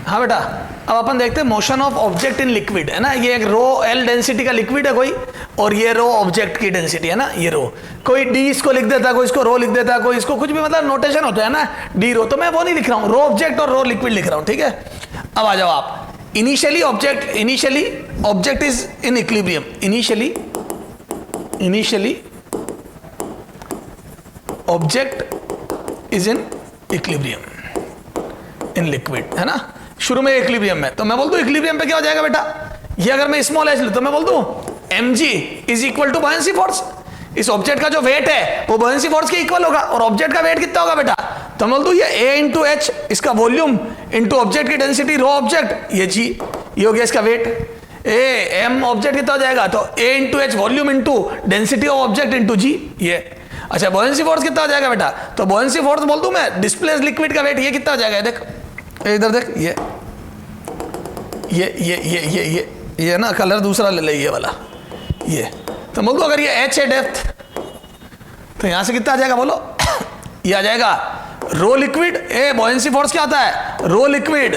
हाँ बेटा, अब अपन देखते हैं motion of object in liquid, है ना। ये एक रो एल डेंसिटी का लिक्विड है कोई, और ये रो ऑब्जेक्ट की डेंसिटी है ना, ये रो। कोई डी इसको लिख देता, कोई इसको रो लिख देता, कोई इसको कुछ भी, मतलब नोटेशन होता है ना, डी रो। तो मैं वो नहीं लिख रहा हूँ, रो ऑब्जेक्ट और रो लिक्विड लिख रहा हूँ, ठीक है। अब आ जाओ आप, initially object is in equilibrium, initially object is in equilibrium in liquid, है ना। शुरू में इक्विलिब्रियम में, तो मैं बोल दूं इक्विलिब्रियम पे क्या हो जाएगा बेटा, ये अगर मैं स्मॉल एच लूं तो मैं बोल दूं mg is equal to buoyancy force. इस ऑब्जेक्ट का जो वेट है वो बॉयंसी फोर्स के इक्वल होगा, और ऑब्जेक्ट का वेट कितना होगा बेटा, तो मैं बोल दूं ये a इंटू एच, इसका वॉल्यूम इंटू ऑब्जेक्ट की डेंसिटी रो ऑब्जेक्ट, ये g, ये हो गया इसका वेट। m ऑब्जेक्ट कितना हो जाएगा, तो a into H volume into density of object into g, ये। अच्छा, बॉयंसी फोर्स कितना हो जाएगा बेटा, तो बॉयंसी फोर्स बोल दूं मैं डिस्प्लेस लिक्विड का वेट, ये कितना हो जाएगा, देख इधर देख, ये ना कलर दूसरा ले ले, ये वाला, ये। तो बोल दो अगर ये h है डेप्थ, तो यहां से कितना आ जाएगा बोलो, ये आ जाएगा रो लिक्विड, ए बॉयंसी फोर्स क्या आता है, रो लिक्विड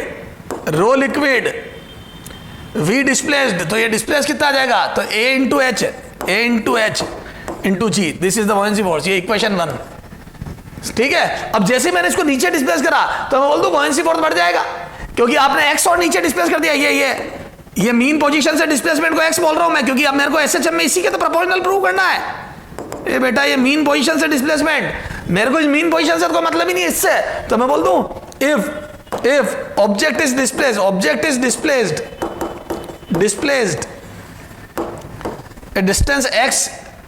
v डिस्प्लेस्ड, तो ये डिस्प्लेस कितना आ जाएगा, तो a into H into G, this is the buoyancy force, ये इक्वेशन 1, ठीक है। अब जैसे मैंने इसको नीचे डिस्प्लेस करा तो मैं बोल दूं बॉयंसी फोर्स बढ़ जाएगा, क्योंकि आपने x और नीचे डिस्प्लेस कर दिया, ये मीन पोजीशन से डिस्प्लेसमेंट को x बोल रहा हूं मैं, क्योंकि अब मेरे को एसएचएम में इसी के तो प्रोपोर्शनल प्रूव करना है। ये बेटा, ये मीन पोजीशन से डिस्प्लेसमेंट, मेरे को इस मीन पोजीशन से तो कोई मतलब ही नहीं है इससे, तो मैं बोल दूं if object is displaced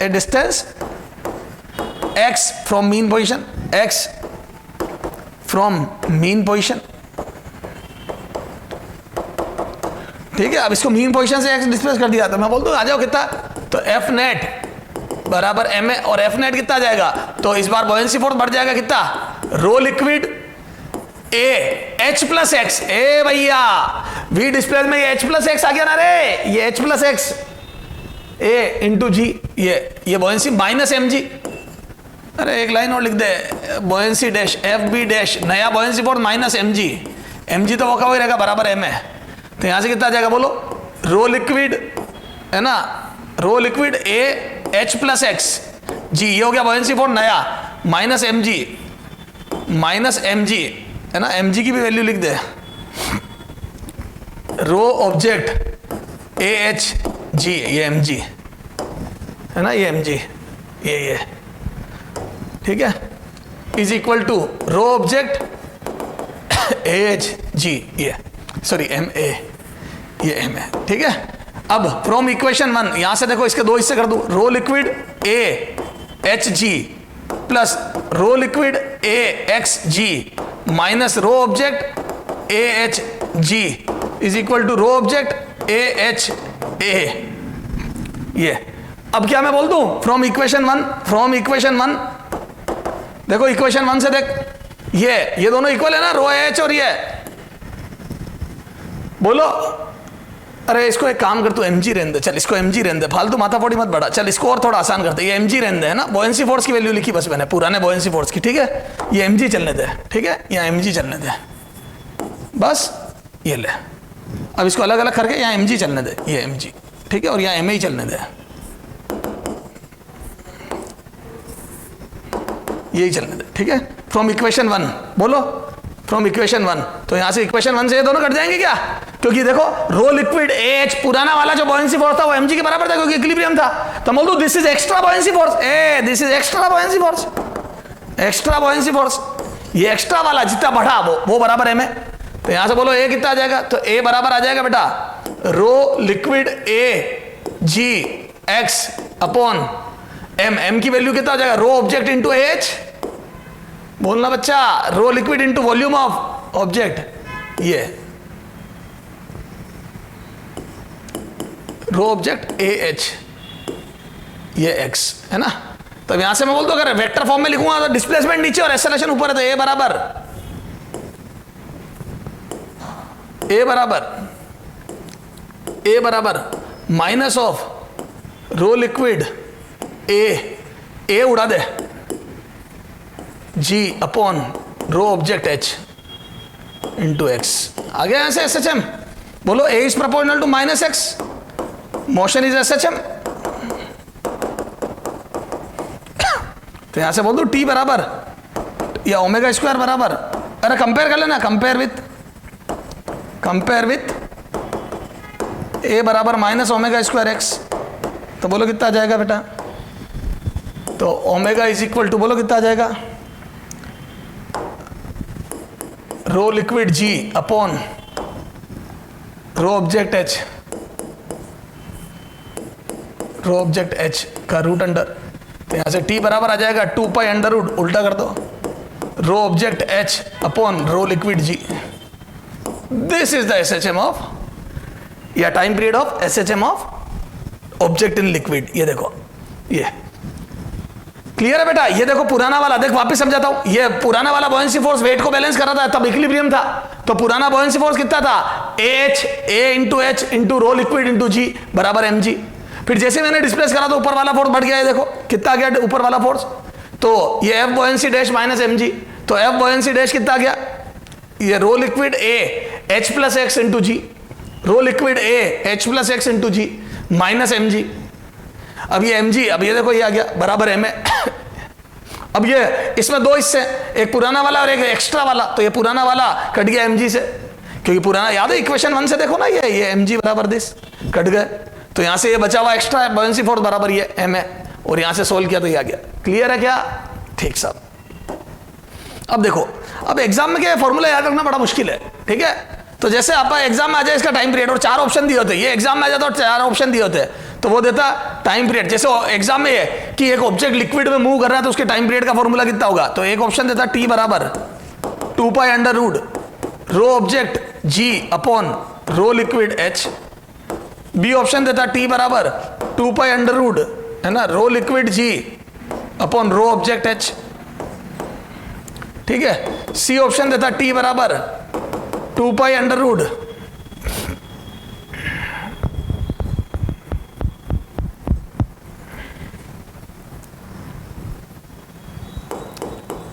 a distance x from mean position, ठीक है। अब इसको मीन पोजीशन से x डिस्प्लेस कर दिया, तो मैं बोल दूं आ जाओ कितना, तो एफ नेट बराबर ma, और एफ नेट कितना आ जाएगा, तो इस बार बॉयंसी फोर्स बढ़ जाएगा कितना, rho liquid a h plus x, ए भैया v डिस्प्लेस में ये h प्लस एक्स आ गया ना रे, ये h plus x a into g, ये बॉयंसी माइनस एम जी, अरे एक लाइन और लिख दे, buoyancy dash F B dash, नया buoyancy force minus m g तो वो वही रहेगा बराबर एम है। तो यहां से कितना आ जाएगा बोलो, रो लिक्विड है ना, रो लिक्विड ए एच प्लस एक्स जी, ये हो गया बॉयंसी फोर्स नया, माइनस एम जी है ना, एम जी की भी वैल्यू लिख दे, रो ऑब्जेक्ट ए एच जी, ये एम जी है ना, ये एम जी, ये ठीक है, is equal to rho object A H G, ये सॉरी एम ए, ये एम है, ठीक है। अब फ्रॉम इक्वेशन 1, यहां से देखो इसके दो हिस्से कर दूं, rho liquid A H G plus rho liquid A X G minus rho object A H G is equal to rho object A H A, ये। अब क्या मैं बोल दूं, फ्रॉम इक्वेशन 1 देखो, इक्वेशन 1 से देख, ये दोनों इक्वल है ना, रो एच और ये, बोलो अरे इसको एक काम कर, तू mg रहने दे, चल इसको mg रहने दे, फालतू माथाफोड़ी मत बढ़ा, चल इसको और थोड़ा आसान करते, ये mg रहने दे, है ना, बॉयंसी फोर्स की वैल्यू लिखी बस मैंने, पुराने बॉयंसी फोर्स की, ठीक है, ये mg चलने दे, ठीक है, यहाँ mg चलने दे बस, ये ले। अब इसको अलग अलग करके यहाँ mg चलने दे, ये mg, ठीक है, और यहाँ ma ही चलने दे, यही चलने दे, ठीक है। फ्रॉम इक्वेशन 1 बोलो, फ्रॉम इक्वेशन 1, तो यहां से इक्वेशन 1 से ये दोनों कट जाएंगे क्या, क्योंकि देखो रो लिक्विड एच पुराना वाला जो बॉयंसी फोर्स था वो mg के बराबर था, क्योंकि इक्विलिब्रियम था, तो बोल दो this is extra buoyancy force, this is extra buoyancy force, ये एक्स्ट्रा वाला जितना बढ़ा वो बराबर है में, तो यहां से बोलो ए कितना आ जाएगा, तो ए बराबर आ जाएगा बेटा rho liquid A G X upon M की वैल्यू कितना हो जाएगा, रो ऑब्जेक्ट इंटू एच, बोलना बच्चा, rho liquid into volume of object, ये रो ऑब्जेक्ट ए एच, ये एक्स है ना। तब यहां से मैं बोल दो, अगर वेक्टर फॉर्म में लिखूंगा तो डिस्प्लेसमेंट नीचे और एक्सेलरेशन ऊपर है, तो ए बराबर minus of rho liquid a उड़ा दे g upon rho object h into x, आ गया यहां से SHM, बोलो A is proportional to minus x, motion is SHM। तो यहां से बोल दो T बराबर या ओमेगा स्क्वायर बराबर, अरे कंपेयर कर लेना, कंपेयर विथ A बराबर माइनस ओमेगा स्क्वायर एक्स, तो बोलो कितना आ जाएगा बेटा, तो ओमेगा इज इक्वल टू बोलो कितना आ जाएगा, रो liquid G upon rho object H, रो ऑब्जेक्ट H का रूट अंडर, तो यहां से T बराबर आ जाएगा 2 पाई अंडर रूट, उल्टा कर दो, rho object H upon rho liquid G। This is the SHM of, या time period of SHM of object in liquid. ये देखो, ये क्लियर है बेटा। ये देखो पुराना वाला, देख वापस समझाता हूं, ये पुराना वाला बॉयंसी फोर्स वेट को बैलेंस कर रहा था, तब इक्विलिब्रियम था, तो पुराना बॉयंसी फोर्स कितना था, A into H into rho liquid into G बराबर mg। फिर जैसे मैंने डिस्प्लेस करा तो ऊपर वाला फोर्स बढ़ गया है, देखो कितना आ गया ऊपर वाला फोर्स, तो ये F buoyancy dash minus mg, तो F बॉयंसी डैश कितना आ गया, ये rho liquid A H plus X into G, rho liquid A H plus X into G minus mg। अब ये mg, अब ये देखो ये आ गया बराबर ma। अब ये इसमें दो हिस्से, एक पुराना वाला और एक एक्स्ट्रा वाला, तो ये पुराना वाला कट गया mg से, क्योंकि पुराना याद है इक्वेशन 1 से देखो ना, ये mg बराबर दिस कट गए, तो यहां से ये बचा हुआ एक्स्ट्रा बॉयंसी फोर्स बराबर ये ma, और यहां से सोल्व किया तो ये आ गया। क्लियर है क्या? ठीक साहब। अब देखो, अब एग्जाम में क्या फॉर्मूला याद रखना बड़ा मुश्किल है, ठीक है। तो जैसे आपका एग्जाम में आ जाए इसका टाइम पीरियड और 4 ऑप्शन दिए होते, ये एग्जाम में आ जाता और 4 ऑप्शन दिए होते, तो वो देता टाइम पीरियड। जैसे एग्जाम में ये कि एक ऑब्जेक्ट लिक्विड में मूव कर रहा है तो उसके टाइम पीरियड का फॉर्मूला कितना होगा, तो एक ऑप्शन देता T बराबर 2 pi under root rho object G upon rho liquid H। B option देता T बराबर 2 पाई अंडर रूट, है ना, rho liquid G upon rho object H, ठीक है। सी ऑप्शन देता T बराबर 2 pi under root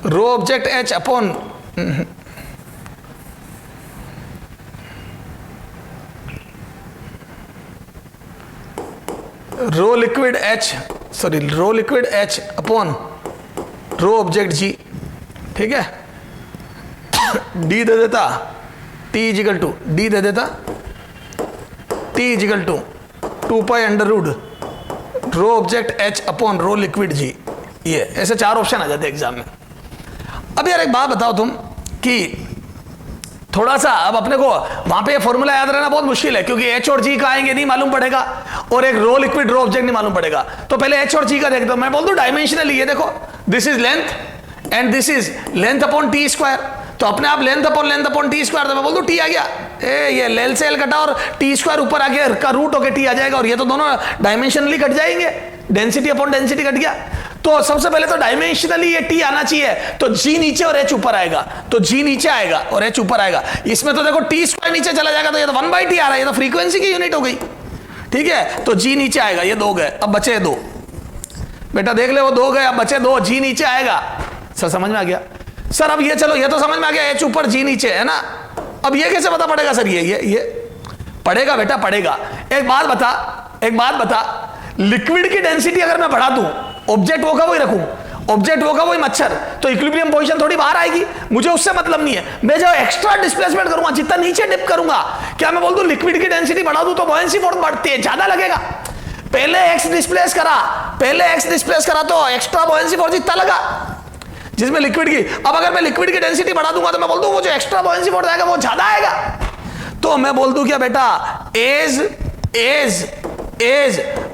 rho object H upon rho liquid H upon rho object G, ठीक है। D दे देता T इजिकल टू D दे देता T equal to 2 pi under root rho object H upon rho liquid G। ये ऐसे 4 option आ जाते हैं एग्जाम में। अब यार एक बात बताओ तुम कि थोड़ा सा अब अपने को वहां पे फॉर्मूला याद रहना बहुत मुश्किल है, क्योंकि H और G का आएंगे नहीं मालूम पड़ेगा, और एक रो लिक्विड रो ऑब्जेक्ट नहीं मालूम पड़ेगा। तो पहले H और G का देख दो, मैं बोल दूं डायमेंशनली, ये देखो this is length and this is length upon T square, तो अपने आप लेंथ अपॉन टी स्क्वायर, तो मैं बोल दूं टी आ गया, ये लेल से एल कटा और टी स्क्वायर ऊपर आ गया, का रूट होके टी आ जाएगा, और ये तो दोनों डायमेंशनली कट जाएंगे, डेंसिटी अपॉन डेंसिटी कट गया। तो सबसे पहले तो डायमेंशनली ये टी आना चाहिए, तो जी नीचे और एच ऊपर आएगा, तो जी नीचे आएगा और एच ऊपर आएगा। इसमें तो देखो टी स्क्वायर नीचे चला जाएगा, तो ये तो 1/t आ रहा है, ये तो फ्रीक्वेंसी की यूनिट हो गई, ठीक है। तो जी नीचे आएगा, ये 2 गए, अब बचे 2, बेटा देख ले वो 2 गए, अब बचे 2, जी नीचे आएगा। सर समझ में आ गया सर? अब ये चलो, ये तो समझ में आ गया, एच ऊपर जी नीचे, है ना। अब ये कैसे पता पड़ेगा सर? ये पड़ेगा बेटा, पड़ेगा। एक बात बता, लिक्विड की डेंसिटी अगर मैं बढ़ा दूं, ऑब्जेक्ट वो का वही रखूं, ऑब्जेक्ट वो का वही मच्छर, तो इक्विलिब्रियम पोजीशन थोड़ी बाहर आएगी, मुझे उससे मतलब नहीं है। मैं जो एक्स्ट्रा डिस्प्लेसमेंट करूंगा, जितना नीचे डिप करूंगा, क्या मैं बोल दूं लिक्विड की डेंसिटी बढ़ा दूं तो बॉयंसी फोर्स बढ़ती है, ज्यादा लगेगा। पहले एक्स डिस्प्लेस करा तो एक्स्ट्रा बॉयंसी फोर्स इतना लगा जिसमें लिक्विड की। अब अगर मैं लिक्विड की डेंसिटी बढ़ा दूंगा तो मैं बोल दूं वो जो एक्स्ट्रा बॉयंसी फोर्स आएगा वो ज्यादा आएगा। तो मैं बोल दूं क्या बेटा, as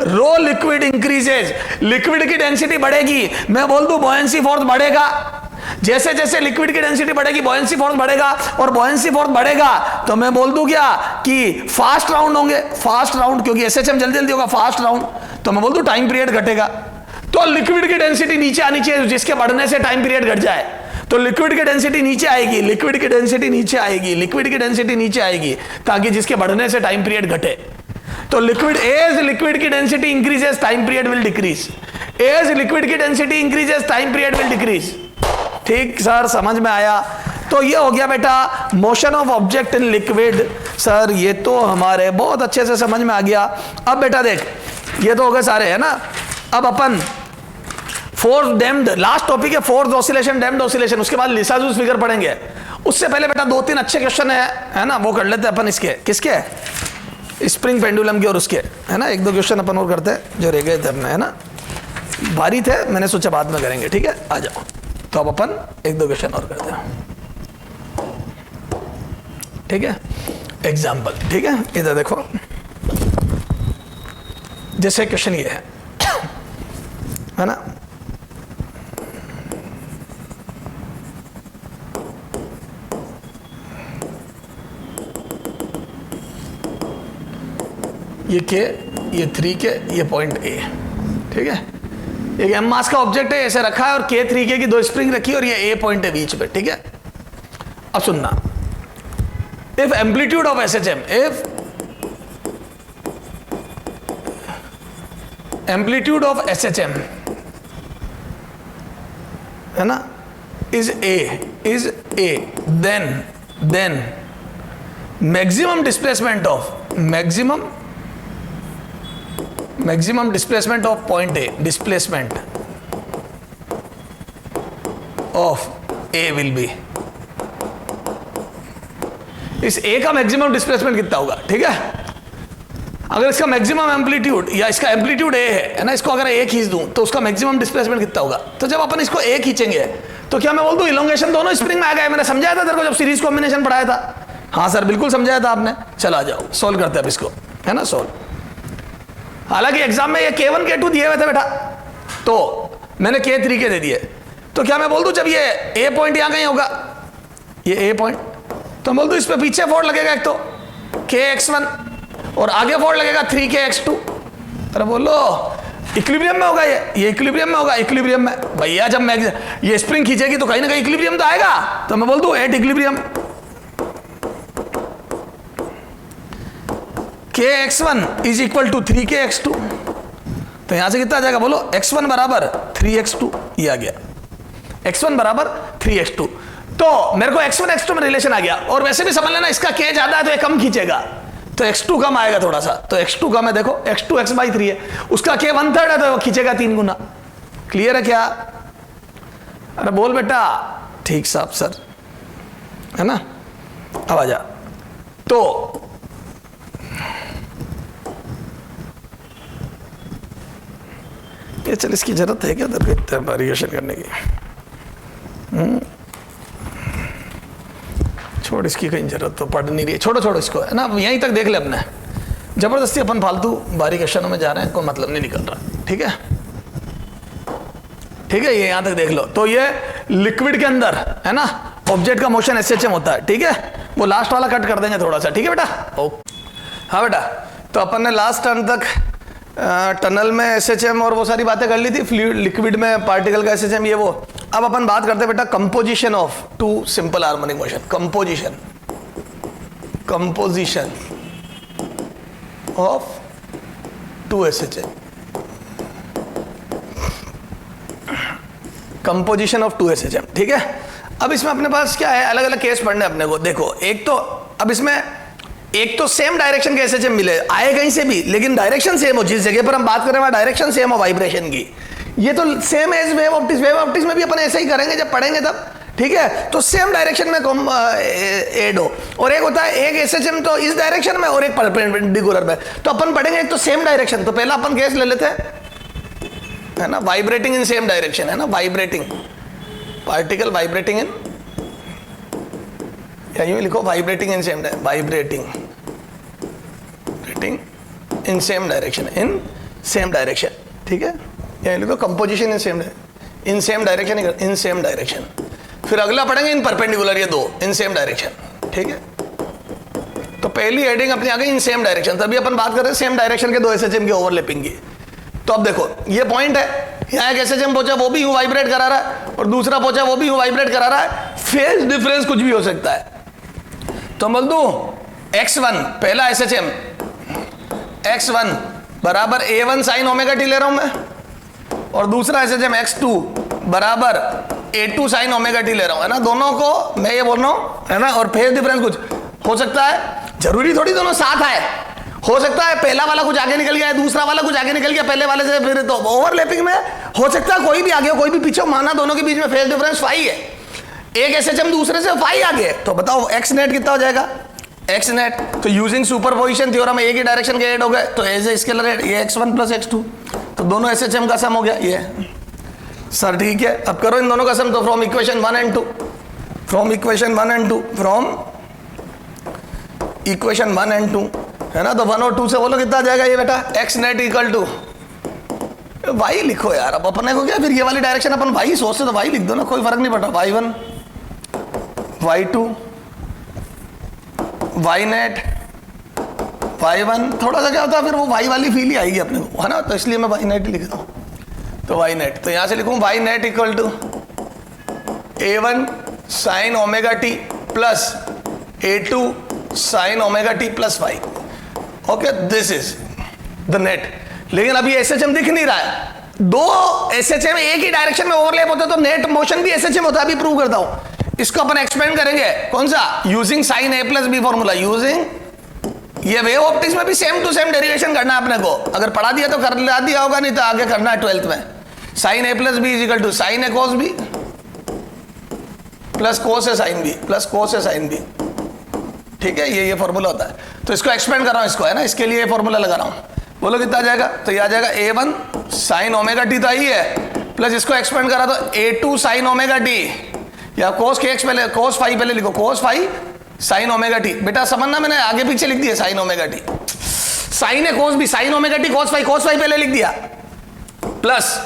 rho liquid increases, liquid की डेंसिटी बढ़ेगी, मैं बोल दूं बॉयंसी फोर्स बढ़ेगा। जैसे जैसे लिक्विड की डेंसिटी बढ़ेगी बॉयंसी फोर्स बढ़ेगा, और बॉयंसी फोर्स बढ़ेगा तो मैं बोल दूं क्या कि फास्ट राउंड होंगे, फास्ट राउंड, क्योंकि एसएचएम जल्दी जल्दी होगा, फास्ट राउंड, तो मैं बोल दूं टाइम पीरियड घटेगा। तो लिक्विड की डेंसिटी नीचे आनी चाहिए, जिसके बढ़ने से टाइम पीरियड घट जाए। तो लिक्विड की डेंसिटी नीचे आएगी, लिक्विड की डेंसिटी नीचे आएगी, लिक्विड की डेंसिटी नीचे आएगी, ताकि जिसके बढ़ने से टाइम पीरियड घटे। तो लिक्विड की density increases, time period will decrease. As liquid की density increases, time period will decrease. ठीक सर, समझ में आया? तो तो ये हो गया बेटा motion of object in liquid. Sir ये तो हमारे बहुत अच्छे से समझ में आ गया। अब बेटा देख, ये तो हो गए सारे, है ना। अब अपन फोर्स डैम्ड, लास्ट टॉपिक है फोर्स ऑसिलेशन, डैम्ड ऑसिलेशन, उसके बाद लिसाजूस फिगर पढ़ेंगे। उससे पहले बेटा 2-3 अच्छे क्वेश्चन है ना, वो कर लेते हैं अपन। इसके किसके, स्प्रिंग पेंडुलम के और उसके, है ना। 1-2 क्वेश्चन अपन और करते हैं जो रह गए थे अपने, है ना। भारी थे, मैंने सोचा बाद में करेंगे, ठीक है। आ जाओ, तो अब अपन 1-2 क्वेश्चन और करते हैं, ठीक है। एग्जाम्पल, ठीक है। इधर देखो, जैसे क्वेश्चन ये है ना। ये के, ये 3K, ये पॉइंट ए, ठीक है। एक एम मास का ऑब्जेक्ट है, ऐसे रखा है, और के 3K की 2 स्प्रिंग रखी है, और ये ए पॉइंट है बीच में, ठीक है। अब सुनना, if amplitude of SHM, if amplitude of SHM, है ना, is A, then maximum displacement of point A, displacement of A will be, इस ए का मैक्सिमम डिस्प्लेसमेंट कितना होगा, ठीक है। अगर इसका मैक्सिमम एम्पलीट्यूड, या इसका एम्पलीट्यूड ए है ना, इसको अगर ए खींच दूं तो उसका मैक्सिमम डिस्प्लेसमेंट कितना होगा। तो जब अपन इसको ए खींचेंगे तो क्या मैं बोल दूं इलोंगेशन दोनों स्प्रिंग में आ गए। मैंने समझाया था तेरे को जब सीरीज कॉम्बिनेशन पढ़ाया था। हाँ सर बिल्कुल समझाया था आपने। चला जाओ सोल्व करते हैं अब इसको, है ना, सोल्व। हालांकि एग्जाम में ये K1 K2 दिए हुए थे बेटा, तो मैंने K 3K दे दिए। तो क्या मैं बोल दूं जब ये ए पॉइंट यहां कहीं होगा, ये ए पॉइंट, तो बोल दूं इस पे पीछे फोर्स लगेगा एक तो KX1, और आगे फोर्स लगेगा 3KX2। अरे बोलो इक्विलिब्रियम में होगा, ये इक्विलिब्रियम में होगा। इक्विलिब्रियम में भैया जब मैं ये स्प्रिंग खींचेगी तो कहीं ना कहीं इक्विलिब्रियम तो आएगा। तो मैं बोल दूं at equilibrium, KX1 is equal to 3KX2। तो यहां से कितना आ जाएगा बोलो, x1 बराबर 3x2, ये आ गया x1 बराबर 3x2। तो मेरे को x1 x2 में रिलेशन आ गया। और वैसे भी समझ लेना इसका k ज्यादा है तो ये कम खींचेगा, तो x2 कम आएगा थोड़ा सा। तो x2 कम है, देखो x2 x/3 है, उसका k 1/3 है तो वो खींचेगा 3 गुना। क्लियर है क्या? अरे बोल बेटा। ठीक साहब सर, है ना। अब आ जा। तो ये चल, इसकी जरूरत है क्या तेरे वेरिएशन करने की? छोड़, इसकी कहीं जरूरत तो पड़ नहीं रही है। छोड़ो इसको, है ना, यहीं तक देख ले अपने। जबरदस्ती अपन फालतू बारीक क्वेश्चनों में जा रहे हैं, कोई मतलब नहीं निकल रहा। ठीक है, ठीक है, ये यहां तक देख लो। तो ये लिक्विड के अंदर, है ना, ऑब्जेक्ट का मोशन एसएचएम होता है। ठीक है, वो लास्ट वाला कट कर देंगे थोड़ा सा। ठीक है बेटा, ओके। हाँ बेटा, तो अपन ने लास्ट टर्न तक टनल में एसएचएम और वो सारी बातें कर ली थी, फ्लूइड लिक्विड में पार्टिकल का एसएचएम, ये वो। अब अपन बात करते हैं बेटा composition of two simple harmonic motion. Composition of two SHM, composition of two SHM. ठीक है, अब इसमें अपने पास क्या है, अलग अलग केस पढ़ने अपने को। देखो एक तो अब इसमें एक तो सेम डायरेक्शन के एसएचएम मिले, आए कहीं से भी, लेकिन डायरेक्शन सेम हो। जिस जगह पर हम बात कर रहे हैं वहां डायरेक्शन सेम हो वाइब्रेशन की। ये तो same as wave optics. Wave optics में भी अपन ऐसे ही करेंगे जब पढ़ेंगे तब। ठीक है, तो सेम डायरेक्शन में एड हो। और एक होता है एक एसएचएम तो इस डायरेक्शन में और एक परपेंडिकुलर में। तो अपन पढ़ेंगे एक तो सेम डायरेक्शन। तो पहला अपन केस ले लेते हैं, है ना, वाइब्रेटिंग इन सेम डायरेक्शन, है ना, वाइब्रेटिंग पार्टिकल वाइब्रेटिंग इन, या यूं लिखो vibrating in same, vibrating in same direction, in same direction. ठीक है, या लिखो composition in same direction, in same direction. फिर अगला पढ़ेंगे इन परपेंडिकुलर, ये दो इन सेम डायरेक्शन। ठीक है, तो पहली हेडिंग अपनी आ गई इन सेम डायरेक्शन। तभी अपन बात कर रहे हैं सेम डायरेक्शन के दो एसएचएम की ओवरलैपिंग की। तो अब देखो ये पॉइंट है, यहाँ एक एसएचएम पहुंचा वो भी यूं वाइब्रेट करा रहा है, और दूसरा पहुंचा वो भी यूं वाइब्रेट करा रहा है। फेज डिफरेंस कुछ भी हो सकता है। तो बोल दूं x1 पहला एसएचएम, x1 बराबर a1 साइन ओमेगा टी ले रहा हूं मैं, और दूसरा एसएचएम x2 बराबर A2 साइन ओमेगा टी ले रहा हूं, है ना, दोनों को मैं ये बोल रहा हूं, है ना, और फेज डिफरेंस कुछ हो सकता है, जरूरी थोड़ी दोनों साथ आए, हो सकता है पहला वाला कुछ आगे निकल गया है, दूसरा वाला कुछ आगे निकल गया पहले वाले से, फिर तो ओवरलैपिंग में हो सकता है कोई भी आगे हो कोई भी पीछे हो, माना दोनों के बीच में फेज डिफरेंस 5 है, एक SHM दूसरे से 5 आगे, तो बताओ एक्स नेट कितना हो जाएगा, एक्स नेट। तो यूजिंग सुपरपोजिशन थ्योरम एक ही डायरेक्शन के ऐड हो गए, तो एज ए स्केलर ऐड ये x1 प्लस x2, तो दोनों SHM का सम हो गया ये। सर ठीक है, अब करो इन दोनों का सम, तो from equation 1 and 2, from equation 1 and 2, from equation 1 and 2, है ना, तो 1 और 2 से बोलो कितना आ जाएगा ये बेटा, X net equal to Y लिखो यार, अब अपने को क्या फिर ये वाली डायरेक्शन अपन वाई सोचते तो वाई लिख दो ना, कोई फर्क नहीं पड़ता, y1 y2 y net y1, थोड़ा सा क्या होता है फिर वो y वाली फील ही आएगी अपने को, है ना, तो इसलिए मैं y नेट ही लिखता हूँ, तो y नेट, तो यहां से लिखूं y net equal to A1 sine omega T plus A2 sine omega T plus 5, okay, this is the net. लेकिन अभी SHM दिख नहीं रहा है, दो SHM एक ही डायरेक्शन में ओवरलैप होते तो नेट मोशन भी SHM होता है, अभी प्रूव करता हूं, इसको अपन एक्सपेंड करेंगे, कौन सा, using sine A plus B formula, using ये वेव ऑप्टिक्स में भी सेम टू सेम डेरिवेशन करना है अपने को, अगर पढ़ा दिया तो कर दिया होगा, नहीं तो आगे करना है 12th में। Sine A plus B is equal to sine A cos B plus cos A sine B plus cos A sine B, ठीक है, ये फॉर्मूला होता है, तो इसको एक्सपेंड कर रहा हूं, इसको, है ना, इसके लिए ये फॉर्मूला लगा रहा हूं, बोलो कितना आ जाएगा, तो ये आ जाएगा A1 साइन ओमेगा टी तो आई है, प्लस इसको एक्सपेंड करा तो A2 साइन ओमेगा टी, या कोस के एक्स पहले, कोस 5 पहले लिखो, कोस 5 साइन ओमेगा टी, बेटा समझना मैंने आगे पीछे लिख दिया साइन ओमेगा टी, साइन है कोस भी, साइन ओमेगा टी कोस 5 पहले लिख दिया, plus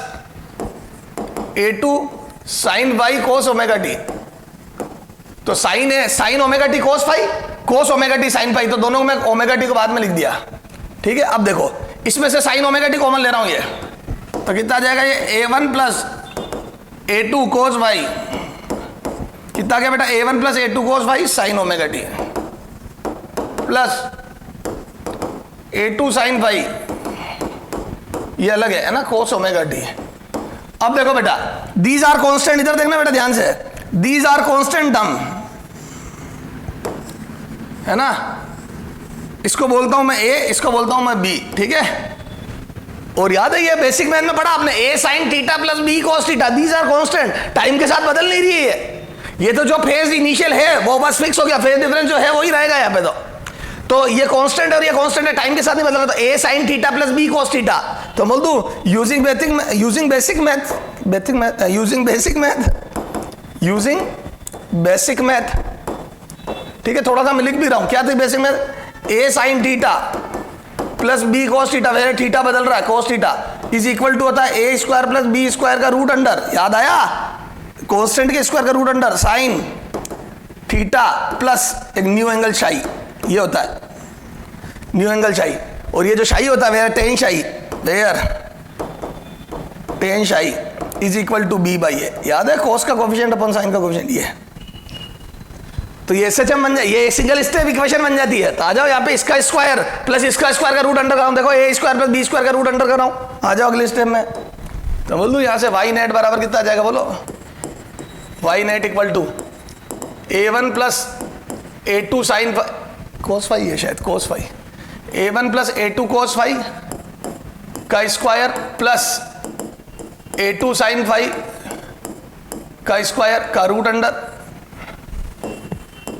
A2 sine Y cos omega T, तो साइन है sine omega T cos 5, cos omega T sine 5, तो दोनों में ओमेगा टी को बाद में लिख दिया, ठीक है। अब देखो इसमें से साइन ओमेगा टी कॉमन ले रहा हूं ये, तो कितना आ जाएगा ये A1 plus A2 cos Y, कितना गया बेटा, A1 plus A2 cos y sine omega T plus A2 sine y, ये अलग है ना, कोस ओमेगा टी। अब देखो बेटा दीज आर कांस्टेंट, इधर देखना बेटा ध्यान से, दीज आर कांस्टेंट टर्म, है ना, इसको बोलता हूं मैं A, इसको बोलता हूं मैं B, ठीक है। और याद है ये बेसिक मैथ में पढ़ा आपने, A sine theta plus B cos theta, these are constant, time के साथ बदल नहीं रही है ये तो जो फेज इनिशियल है वो बस फिक्स हो गया, फेज डिफरेंस जो है वही रहेगा यहाँ पे, तो ये कांस्टेंट और ये कांस्टेंट है, टाइम के साथ नहीं बदल रहा, तो A sine theta plus B cos theta, तो बोल दूं यूजिंग बेसिक मैथ, ठीक है, थोड़ा सा मैं लिख भी रहा हूं, क्या थी basic math, A sine theta plus B cos theta, वैसे थीटा बदल रहा है, cos theta is equal to होता है A square plus B square का रूट अंडर, याद आया, कांस्टेंट के स्क्वायर का root under sine theta plus एक न्यू एंगल शाई, ये होता है न्यू एंगल शाई, और ये जो शाई होता है where tan psi, where tan psi is equal to B by A, याद है, कोस का कोफिशिएंट अपन साइन का कोफिशिएंट, ये तो ये SHM बन जाए, ये सिंगल स्टेप इक्वेशन बन जाती है। तो आ जाओ यहाँ पे इसका स्क्वायर प्लस इसका स्क्वायर का रूट अंडर कराऊं, देखो A square plus B square का रूट अंडर कराऊं, आ जाओ अगले स्टेप में, तो बोल दूं यहाँ से y नेट बराबर कितना आ जाएगा, बोलो y net equal to A1 plus A2 sine cos 5 है शायद, कोस 5, A1 प्लस A2 कोस 5 का स्क्वायर प्लस A2 साइन 5 का स्क्वायर का root under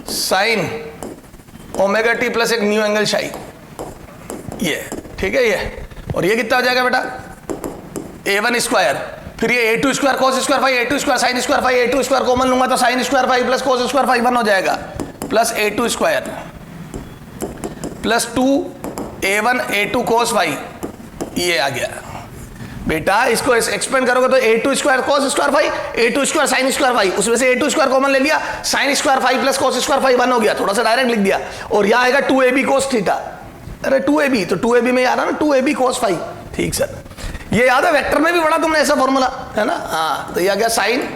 sine omega T plus एक न्यू एंगल शाई, ये ठीक है ये, और ये कितना हो जाएगा बेटा A1 स्क्वायर, फिर ये A2 square cos square 5, A2 square sine square 5, A2 square common लूंगा तो sine square 5 plus cos square 5 1 हो जाएगा, plus A2 square plus 2A1 A2 कोस 5, ये आ गया बेटा, इसको एक्सपेंड करोगे तो A2 square cos square 5, A2 square sine square 5, उसमें से A2 स्क्वायर कॉमन ले लिया, sine square 5 plus cos square 5 1 हो गया, थोड़ा सा डायरेक्ट लिख दिया, और यहाँ आएगा 2AB कोस थीटा, अरे 2AB, तो 2AB में आ रहा ना 2AB कोस 5, ठीक सर, ये याद है वेक्टर में भी पढ़ा तुमने ऐसा फॉर्मूला, है ना, हाँ, तो ये आ गया साइन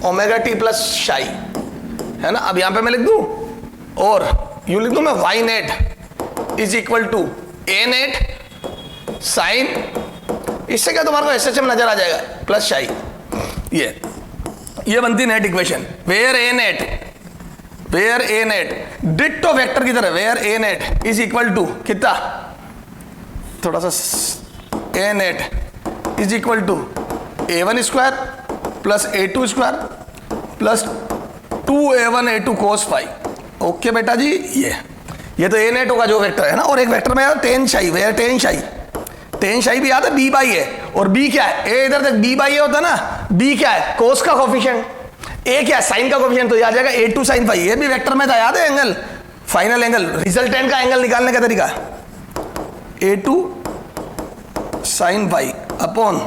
ओमेगा टी प्लस शाई, है ना। अब यहाँ पे मैं लिख दूं, और यूं लिख दूं मैं y net is equal to A net sine, इससे क्या तुम्हारे को SHM नजर आ जाएगा प्लस शाई, ये ये बनती net equation, where a net ditto vector की तरह, where a net is equal to कितना, थोड़ा सा, a net is equal to a1 square plus a2 square plus 2a1 a2 cos phi. Okay बेटा जी, ये तो ए नेट होगा जो वेक्टर है ना, और एक वेक्टर में यार टेन शाई, वेयर टेन शाई भी याद है, बी बाई है, और बी क्या है, ए इधर तक बी बाई ए होता है ना, बी क्या है, कोस का कोफिशिएंट, ए क्या है, साइन का कोफिशिएंट, तो ये आ जाएगा a2 साइन फाई। ये भी वेक्टर में था, याद है एंगल, फाइनल एंगल, रिजल्टेंट का एंगल निकालने का तरीका, a2 sine phi upon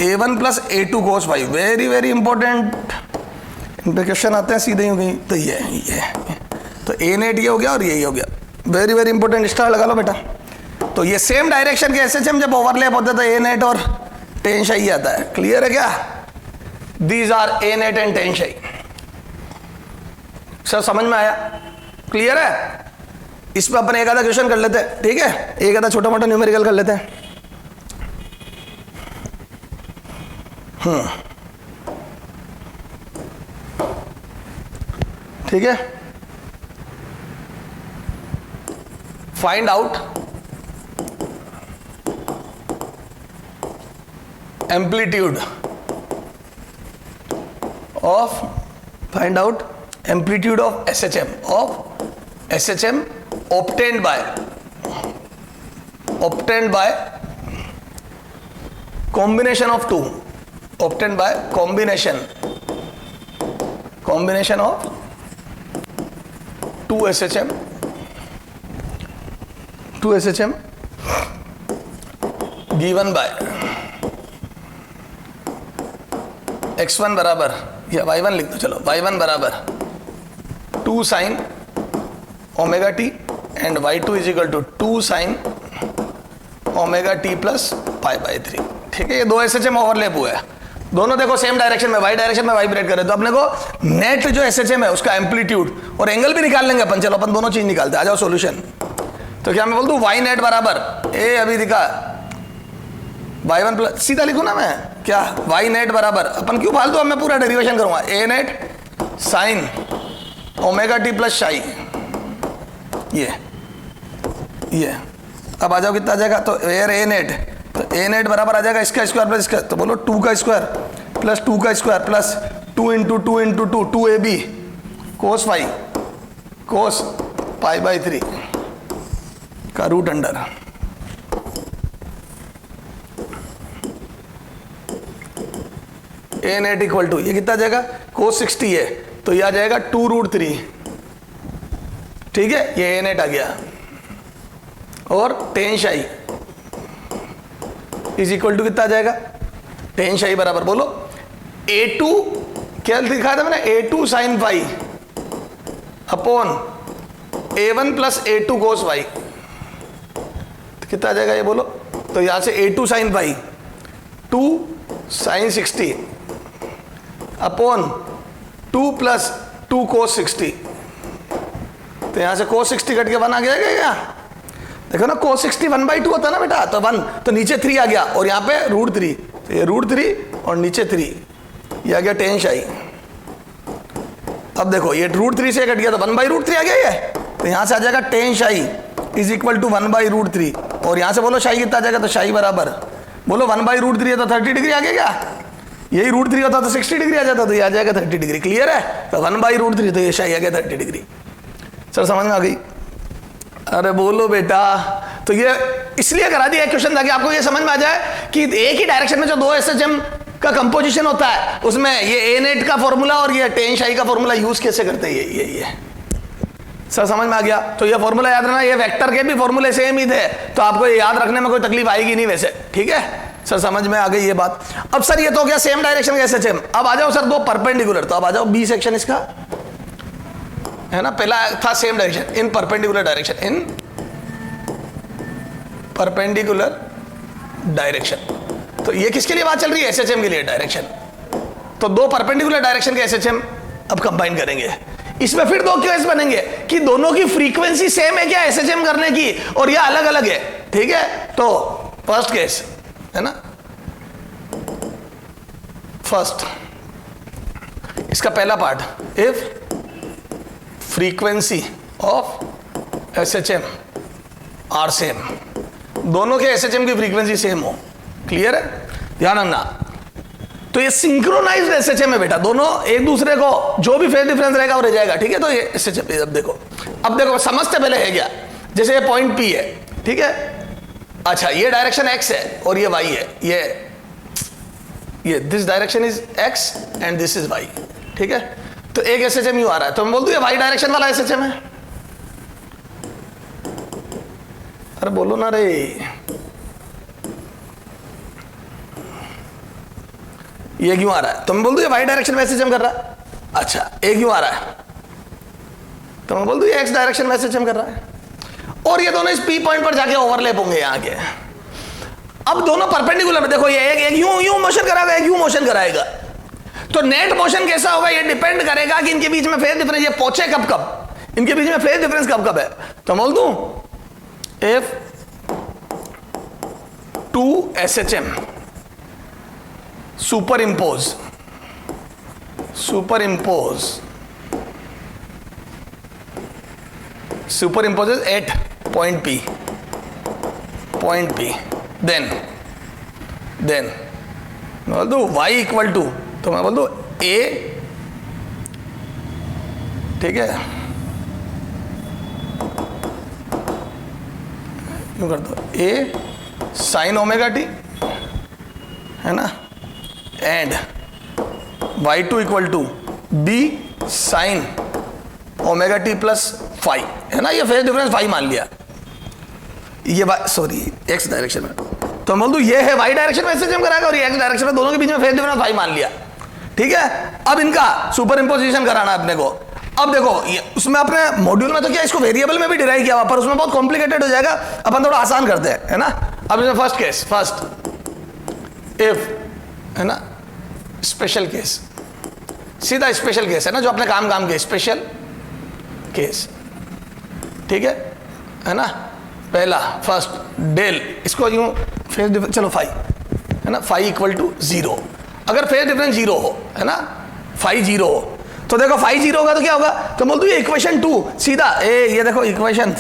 a1 plus a2 cos phi. Very very important, question आते हैं सीधे यूं कहीं, तो ये तो ए नेट ये हो गया और ये हो गया, वेरी वेरी इंपॉर्टेंट, स्टार लगा लो बेटा। तो ये सेम डायरेक्शन के एसएचएम जब ओवरलैप होते तो ए नेट और टेन शाई आता है। क्लियर है क्या? These are A net and tan psi. Sir समझ में आया? क्लियर है? इस पर अपन एक आधा क्वेश्चन कर लेते हैं, ठीक है, एक आधा छोटा मोटा न्यूमेरिकल कर लेते हैं। ठीक है, find out amplitude of, find out amplitude of SHM obtained by combination of two, obtained by combination of two SHM given by x1 बराबर, या y1 लिख दो, चलो y1 बराबर 2 sine omega T and y2 is equal to 2 sine omega T plus pi by 3। ठीक है, ये दो एसएचएम ओवरलैप हुआ है, दोनों देखो सेम डायरेक्शन में, वाई डायरेक्शन में वाइब्रेट करे, तो अपने को नेट जो एसएचएम है उसका एम्पलीट्यूड और एंगल भी निकाल लेंगे अपन। चलो अपन दोनों चीज निकालते हैं, आ जाओ सॉल्यूशन। तो क्या मैं बोल दूं वाई नेट बराबर, ए अभी दिखा y1 प्लस, सीधा लिखूं ना मैं, क्या वाई नेट बराबर, अपन क्यों फालतू, अब मैं पूरा डेरिवेशन करूंगा, a net sine omega T plus शाई, ये अब आ जाओ कितना आ जाएगा, तो वेयर ए नेट, तो ए नेट बराबर आ जाएगा इसका स्क्वायर प्लस इसका, तो बोलो 2 का स्क्वायर प्लस 2 का square plus 2 into 2 into 2 2 A B cos phi cos pi by 3 का root under. A net equal to, ये कितना आ जाएगा, कोस 60 है, तो ये आ जाएगा 2 रूट 3। ठीक है, ये ए नेट आ गया, और ten psi is equal to कितना आ जाएगा, टेन शाई बराबर बोलो a2, क्या दिखाया था मैंने, a2 sine phi upon a1 plus a2 cos phi, तो कितना आ जाएगा ये बोलो, तो यहां से a2 sine phi 2 sine 60 upon 2 plus 2 cos 60, तो यहां से कोस 60 कट के 1 आ गया क्या, देखो ना कोस 60 1/2 होता है ना बेटा, तो 1, तो नीचे 3 आ गया, और यहाँ पे रूट 3, तो ये रूट 3 और नीचे 3, ये आ गया टेन शाई। अब देखो ये रूट 3 से कट गया, तो 1/√3 आ गया ये, तो यहाँ से आ जाएगा ten psi is equal to 1/√3, और यहाँ से बोलो शाई कितना आ जाएगा, तो शाई बराबर बोलो 1/√3 है तो 30 डिग्री आ गया क्या, यही रूट 3 होता तो 60 डिग्री आ जाता, तो ये आ जाएगा 30 डिग्री। क्लियर है? तो 1/√3, तो ये शाई आ गया 30 डिग्री। सर समझ में आ गई? अरे बोलो बेटा, तो ये इसलिए करा दिया क्वेश्चन ताकि आपको ये समझ में आ जाए कि एक ही डायरेक्शन में जो दो एसएचएम का कंपोजिशन होता है उसमें ये ए नेट का फॉर्मूला और ये टेन शाई का फॉर्मूला यूज कैसे करते हैं, ये सर समझ में आ गया? तो ये फॉर्मूला याद रखना, ये वेक्टर के भी फॉर्मूले सेम ही थे, तो आपको ये याद रखने में कोई तकलीफ आएगी नहीं वैसे। ठीक है सर, समझ में आ गई ये बात। अब सर ये तो क्या सेम डायरेक्शन का एसएचएम, अब आ जाओ सर दो परपेंडिकुलर, तो अब आ जाओ बी सेक्शन इसका है ना, पहला था same direction in perpendicular direction, in perpendicular direction, तो ये किसके लिए बात चल रही है, एसएचएम के लिए डायरेक्शन। तो दो परपेंडिकुलर डायरेक्शन के एसएचएम अब कंबाइन करेंगे, इसमें फिर दो केस बनेंगे कि दोनों की फ्रीक्वेंसी सेम है क्या एसएचएम करने की, और ये अलग अलग है। ठीक है, तो फर्स्ट केस है ना, फर्स्ट इसका पहला part, if frequency of SHM are same, दोनों के एसएचएम की फ्रीक्वेंसी सेम हो। क्लियर है? ध्यान रखना। तो ये सिंक्रोनाइज्ड एसएचएम है बेटा, दोनों एक दूसरे को जो भी फेज डिफरेंस रहेगा वो रह जाएगा। ठीक है? तो ये एसएचएम, अब देखो समझते पहले है क्या, जैसे ये पॉइंट पी है, ठीक है, अच्छा ये डायरेक्शन एक्स है और ये वाई है, ये this direction is X and this is Y. ठीक है? तो एक एसएचएम यू आ रहा है, तो मैं बोल दूं ये वाई डायरेक्शन वाला एसएचएम है। अरे बोलो ना रे, ये क्यों आ रहा है, तो मैं बोल दूं ये वाई डायरेक्शन में एसएचएम कर रहा है। अच्छा ये क्यों आ रहा है, तो मैं बोल दूं ये एक्स डायरेक्शन में एसएचएम कर रहा है। और ये दोनों इस पी पॉइंट पर जाके ओवरलैप होंगे यहाँ के। अब दोनों परपेंडिकुलर में, देखो ये एक यूं मोशन कराएगा, एक यूं मोशन कराएगा, तो नेट मोशन कैसा होगा ये डिपेंड करेगा कि इनके बीच में फेज डिफरेंस, ये पहुंचे कब कब, इनके बीच में फेज डिफरेंस कब कब है। तो बोल दूं if 2 SHM superimposes at point P, then मैं बोल दूं y इक्वल टू, तो मैं बोल दूं a, ठीक है, क्यों कर दो a साइन ओमेगा टी, है ना, and y2 equal to b sine omega T plus five, है ना, ये फेज डिफरेंस फाइव मान लिया, ये सॉरी एक्स डायरेक्शन में, तो बोल दूं ये है वाई डायरेक्शन में एसएचएम कराएगा और ये एक्स डायरेक्शन में, दोनों के बीच में फेज डिफरेंस फाइव मान लिया। ठीक है? अब इनका सुपर इंपोजिशन कराना है अपने को। अब देखो ये उसमें अपने मॉड्यूल में तो क्या इसको वेरिएबल में भी डिराइव किया हुआ, पर उसमें बहुत कॉम्प्लिकेटेड हो जाएगा, अपन थोड़ा आसान करते हैं, है ना। अब इसमें फर्स्ट केस, इफ, है ना, स्पेशल केस, सीधा स्पेशल केस है ना, जो अपने काम के स्पेशल केस। ठीक है ना, पहला फर्स्ट डेल, इसको यूं फेज डिफरेंस, चलो फाइव, है ना, फाइव इक्वल टू जीरो, अगर फेज डिफरेंस जीरो हो, है ना, फाइव जीरो हो, तो देखो फाइव जीरो होगा तो क्या होगा, तो बोल दो ये इक्वेशन 2 सीधा, ये देखो इक्वेशन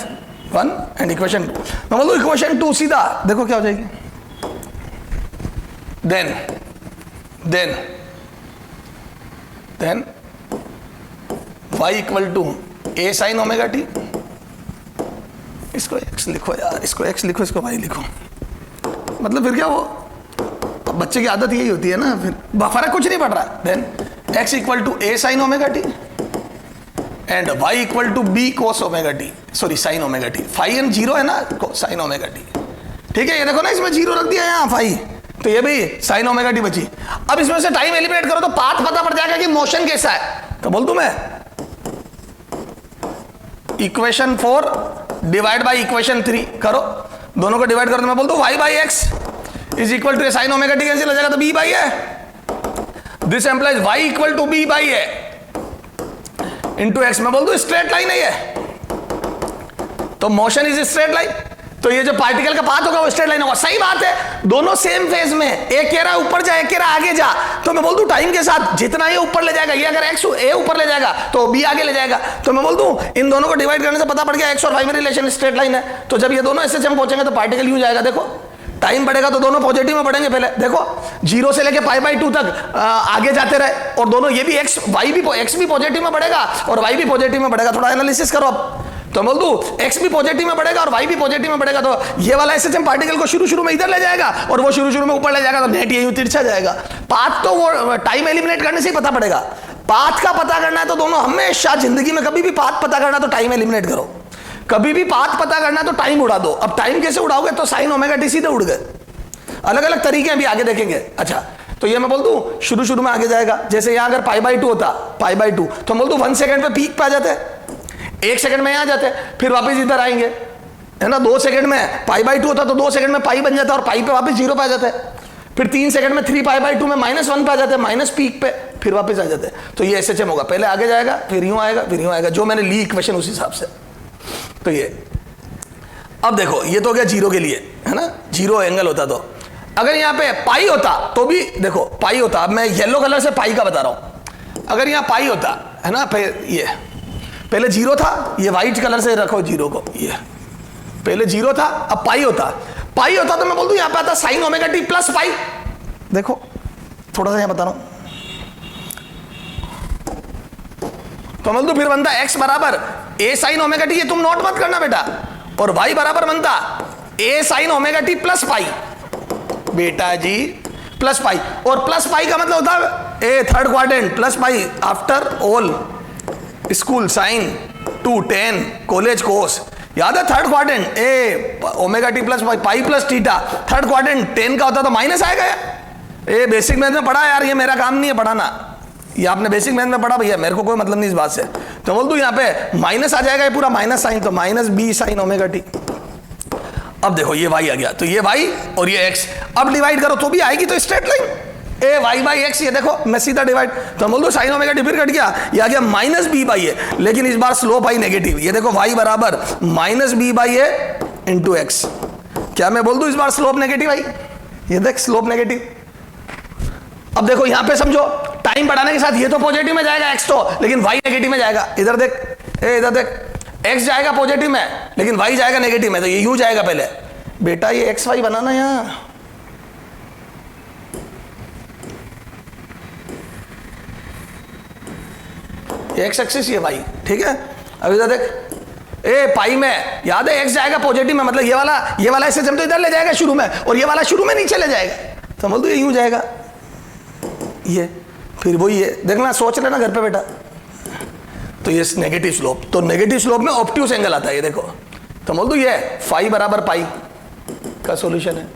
1 एंड इक्वेशन 2, मैं बोल दो इक्वेशन 2 सीधा देखो क्या हो जाएगी, then y equal to a sine omega T, इसको x लिखो यार, इसको x लिखो, इसको y लिखो, मतलब फिर क्या, वो बच्चे की आदत यही होती है ना, फिर फर्क कुछ नहीं पड़ रहा है। Then x equal to a sine omega T and y equal to b cos omega T, sorry sine omega T, five and zero है ना, साइन ओमेगा टी। ठीक है, ये देखो ना, इसमें जीरो रख दिया यहाँ फाइव, तो ये भी साइन ओमेगा टी बची। अब इसमें से टाइम एलिमिनेट करो तो पाथ पता पड़ जाएगा कि मोशन कैसा है, तो बोल दूं मैं इक्वेशन 4 डिवाइड बाई इक्वेशन 3 करो, दोनों को डिवाइड करो तो मैं बोल दूं y by x is equal to sine omega t, cancel हो जाएगा तो b बाई है, this implies y equal to b by है इंटू एक्स, मैं बोल दूं स्ट्रेट लाइन है ये, तो मोशन इज स्ट्रेट लाइन, तो ये जो पार्टिकल का पाथ होगा वो स्ट्रेट लाइन होगा। सही बात है, दोनों सेम फेज में, एक कह रहा है ऊपर जा, एक कह रहा है आगे जा, तो मैं बोल दूं टाइम के साथ जितना ये ऊपर ले जाएगा, ये अगर एक्स ए ऊपर ले जाएगा तो बी आगे ले जाएगा, तो मैं बोल दूं इन दोनों को डिवाइड करने से पता पड़ गया एक्स और वाई में रिलेशन स्ट्रेट लाइन है, तो जब ये दोनों एसएचएम पहुंचेंगे तो पार्टिकल यूं जाएगा, देखो टाइम बढ़ेगा तो दोनों पॉजिटिव में बढ़ेंगे, पहले देखो जीरो से लेके पाई बाई 2 तक आगे जाते रहे, और दोनों ये भी एक्स वाई भी, एक्स भी पॉजिटिव में बढ़ेगा और वाई भी पॉजिटिव में बढ़ेगा। थोड़ा एनालिसिस करो अब, तो बोल दूं एक्स भी पॉजिटिव में बढ़ेगा और वाई भी पॉजिटिव में बढ़ेगा, तो ये वाला एसएचएम पार्टिकल को शुरू में इधर ले जाएगा और वो शुरू में ऊपर ले जाएगा, तो नेट ये यूं तिरछा जाएगा। पाथ तो वो टाइम एलिमिनेट करने से ही पता पड़ेगा, पाथ का पता करना है तो दोनों हमेशा जिंदगी में कभी भी पाथ पता करना तो टाइम एलिमिनेट करो, कभी भी पाथ पता करना तो टाइम उड़ा दो। अब टाइम कैसे उड़ाओगे, तो साइन ओमेगा टी सीधे उड़ गए, अलग अलग तरीके अभी आगे देखेंगे। अच्छा, तो ये मैं बोल दूं शुरू में आगे जाएगा, जैसे यहां अगर पाई बाई 2 होता, पाई बाई 2, तो बोल दूं 1 सेकंड पे पीक पे आ जाते हैं, 1 सेकंड में यहां जाते हैं, फिर वापस इधर आएंगे, है ना, 2 सेकंड में पाई बाई 2 होता तो 2 सेकंड में पाई बन जाता और पाई पे वापस जीरो पे आ जाता है, फिर 3 सेकंड में 3 पाई बाई 2 में -1 पे आ जाते हैं, माइनस पीक पे फिर वापस आ जाते हैं। तो ये एसएचएम होगा, पहले आगे जाएगा फिर यूं आएगा फिर यूं आएगा, जो मैंने ली इक्वेशन उस हिसाब से। तो ये अब देखो ये तो हो गया जीरो के लिए, है ना, जीरो एंगल होता, तो अगर यहाँ पे पाई होता तो भी देखो पाई होता, अब मैं येलो कलर से पाई का बता रहा हूं, अगर यहाँ पाई होता है ना, ये पहले जीरो था, ये वाइट कलर से रखो जीरो को, ये पहले जीरो था अब पाई होता तो मैं बोल दूं यहाँ पे आता साइन ओमेगा टी प्लस पाई। देखो थोड़ा सा यहाँ बता रहा हूं, तो बोल दू फिर बनता x बराबर a साइन ओमेगा टी, ये तुम नोट मत करना बेटा, और y बराबर बनता a sine omega T plus पाई बेटा जी, प्लस पाई। और प्लस पाई का मतलब होता है a third quadrant plus pi after all school sine to tan college cos, याद है third quadrant a omega T plus pi plus theta, third quadrant 10 का होता तो माइनस आएगा यार। ये बेसिक मैथ में पढ़ा यार, ये मेरा काम नहीं है पढ़ाना, ये आपने बेसिक मैथ में पढ़ा भैया, मेरे को कोई मतलब नहीं इस बात से। तो बोल दूं यहाँ पे माइनस आ जाएगा, ये पूरा माइनस साइन, तो minus b sine omega t. अब देखो ये y आ गया, तो ये y और ये x, अब डिवाइड करो तो भी आएगी, तो straight line a y by x, ये देखो मैं सीधा डिवाइड, तो बोल दो साइन ओमेगा टी फिर कट गया, ये आ गया माइनस बी बाई ए, लेकिन इस बार स्लोप आई नेगेटिव, ये देखो y बराबर minus b by a into x. क्या मैं बोल दूं इस बार स्लोप नेगेटिव आई, ये देख स्लोप नेगेटिव। अब देखो यहां पे समझो टाइम बढ़ाने के साथ ये तो पॉजिटिव में जाएगा x तो, लेकिन y नेगेटिव में जाएगा। इधर देख, इधर देख, x जाएगा पॉजिटिव में लेकिन y जाएगा नेगेटिव में, तो ये यूं जाएगा पहले बेटा, ये एक्स वाई बनाना यहां, एक्स एक्सिस ये वाई, ठीक है। अब इधर देख ए पाई में याद है एक्स जाएगा पॉजिटिव में, मतलब ये वाला ऐसे जम तो इधर ले जाएगा शुरू में, और ये वाला शुरू में नीचे ले जाएगा, तो बोल दो ये यूं जाएगा, ये फिर वही है, देखना सोच लेना घर पे बेटा। तो ये नेगेटिव स्लोप, तो नेगेटिव स्लोप में ऑब्ट्यूस एंगल आता है, ये देखो, तो बोल दो ये फाई बराबर पाई का सॉल्यूशन है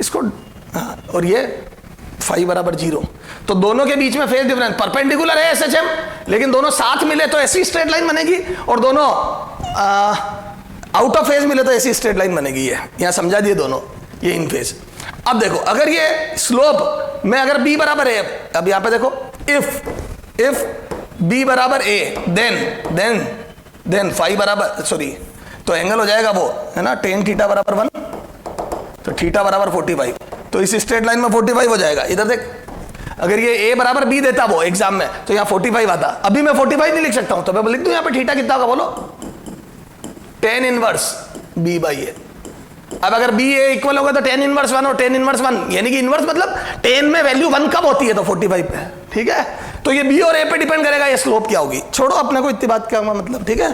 इसको, और ये फाई बराबर 0, तो दोनों के बीच में फेज डिफरेंस परपेंडिकुलर है एसएचएम, लेकिन दोनों साथ मिले तो ऐसी स्ट्रेट लाइन बनेगी, और दोनों आउट ऑफ फेज मिले तो ऐसी स्ट्रेट लाइन बनेगी। ये यहां समझा दिए दोनों, ये इन फेज। अब देखो अगर ये स्लोप में अगर b बराबर है, अब यहां पे देखो इफ b बराबर a देन फाई बराबर सॉरी, तो एंगल हो जाएगा वो है ना टेन थीटा बराबर 1, तो थीटा बराबर 45, तो इस स्ट्रेट लाइन में 45 हो जाएगा। इधर देख अगर ये a बराबर b देता वो एग्जाम में तो यहाँ 45 आता, अभी मैं 45 नहीं लिख सकता हूं, तो मैं लिख दूं यहाँ पे थीटा कितना होगा बोलो, tan inverse b by a। अब अगर b a इक्वल होगा तो tan इनवर्स 1 और tan इनवर्स 1, यानी कि इनवर्स मतलब tan में वैल्यू 1 कब होती है, तो 45 पे, ठीक है। तो ये b और a पे डिपेंड करेगा ये स्लोप क्या होगी, छोड़ो अपने को इतनी बात क्या मतलब, ठीक है।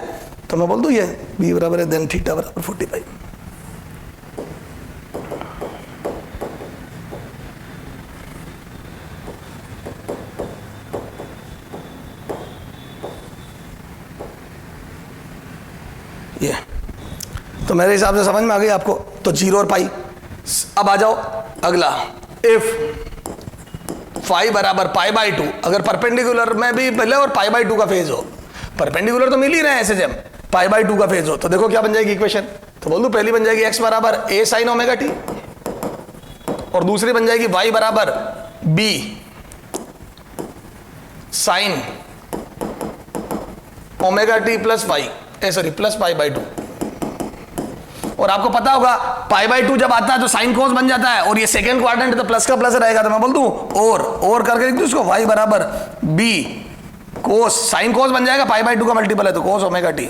तो मैं बोल दूं ये b बराबर है देन थीटा बराबर 45। ये तो मेरे हिसाब से समझ में आ गई आपको, तो 0 और पाई। अब आ जाओ अगला, इफ फाई बराबर पाई बाई 2, अगर परपेंडिकुलर में भी पहले और पाई बाई 2 का फेज हो, परपेंडिकुलर तो मिल ही रहे हैं ऐसे जब पाई बाई 2 का फेज हो, तो देखो क्या बन जाएगी इक्वेशन, तो बोल दूं पहली बन जाएगी x बराबर a साइन ओमेगा टी, और दूसरी बन जाएगी y बराबर b sine omega T plus pi plus pi by 2। और आपको पता होगा पाई बाई 2 जब आता है तो साइन कोस बन जाता है, और ये सेकंड क्वाड्रेंट है तो प्लस का प्लस रहेगा, तो मैं बोल दूं और करके लिख दूं इसको y बराबर b कोस, साइन कोस बन जाएगा, पाई बाई 2 का मल्टीपल है तो कोस ओमेगा टी।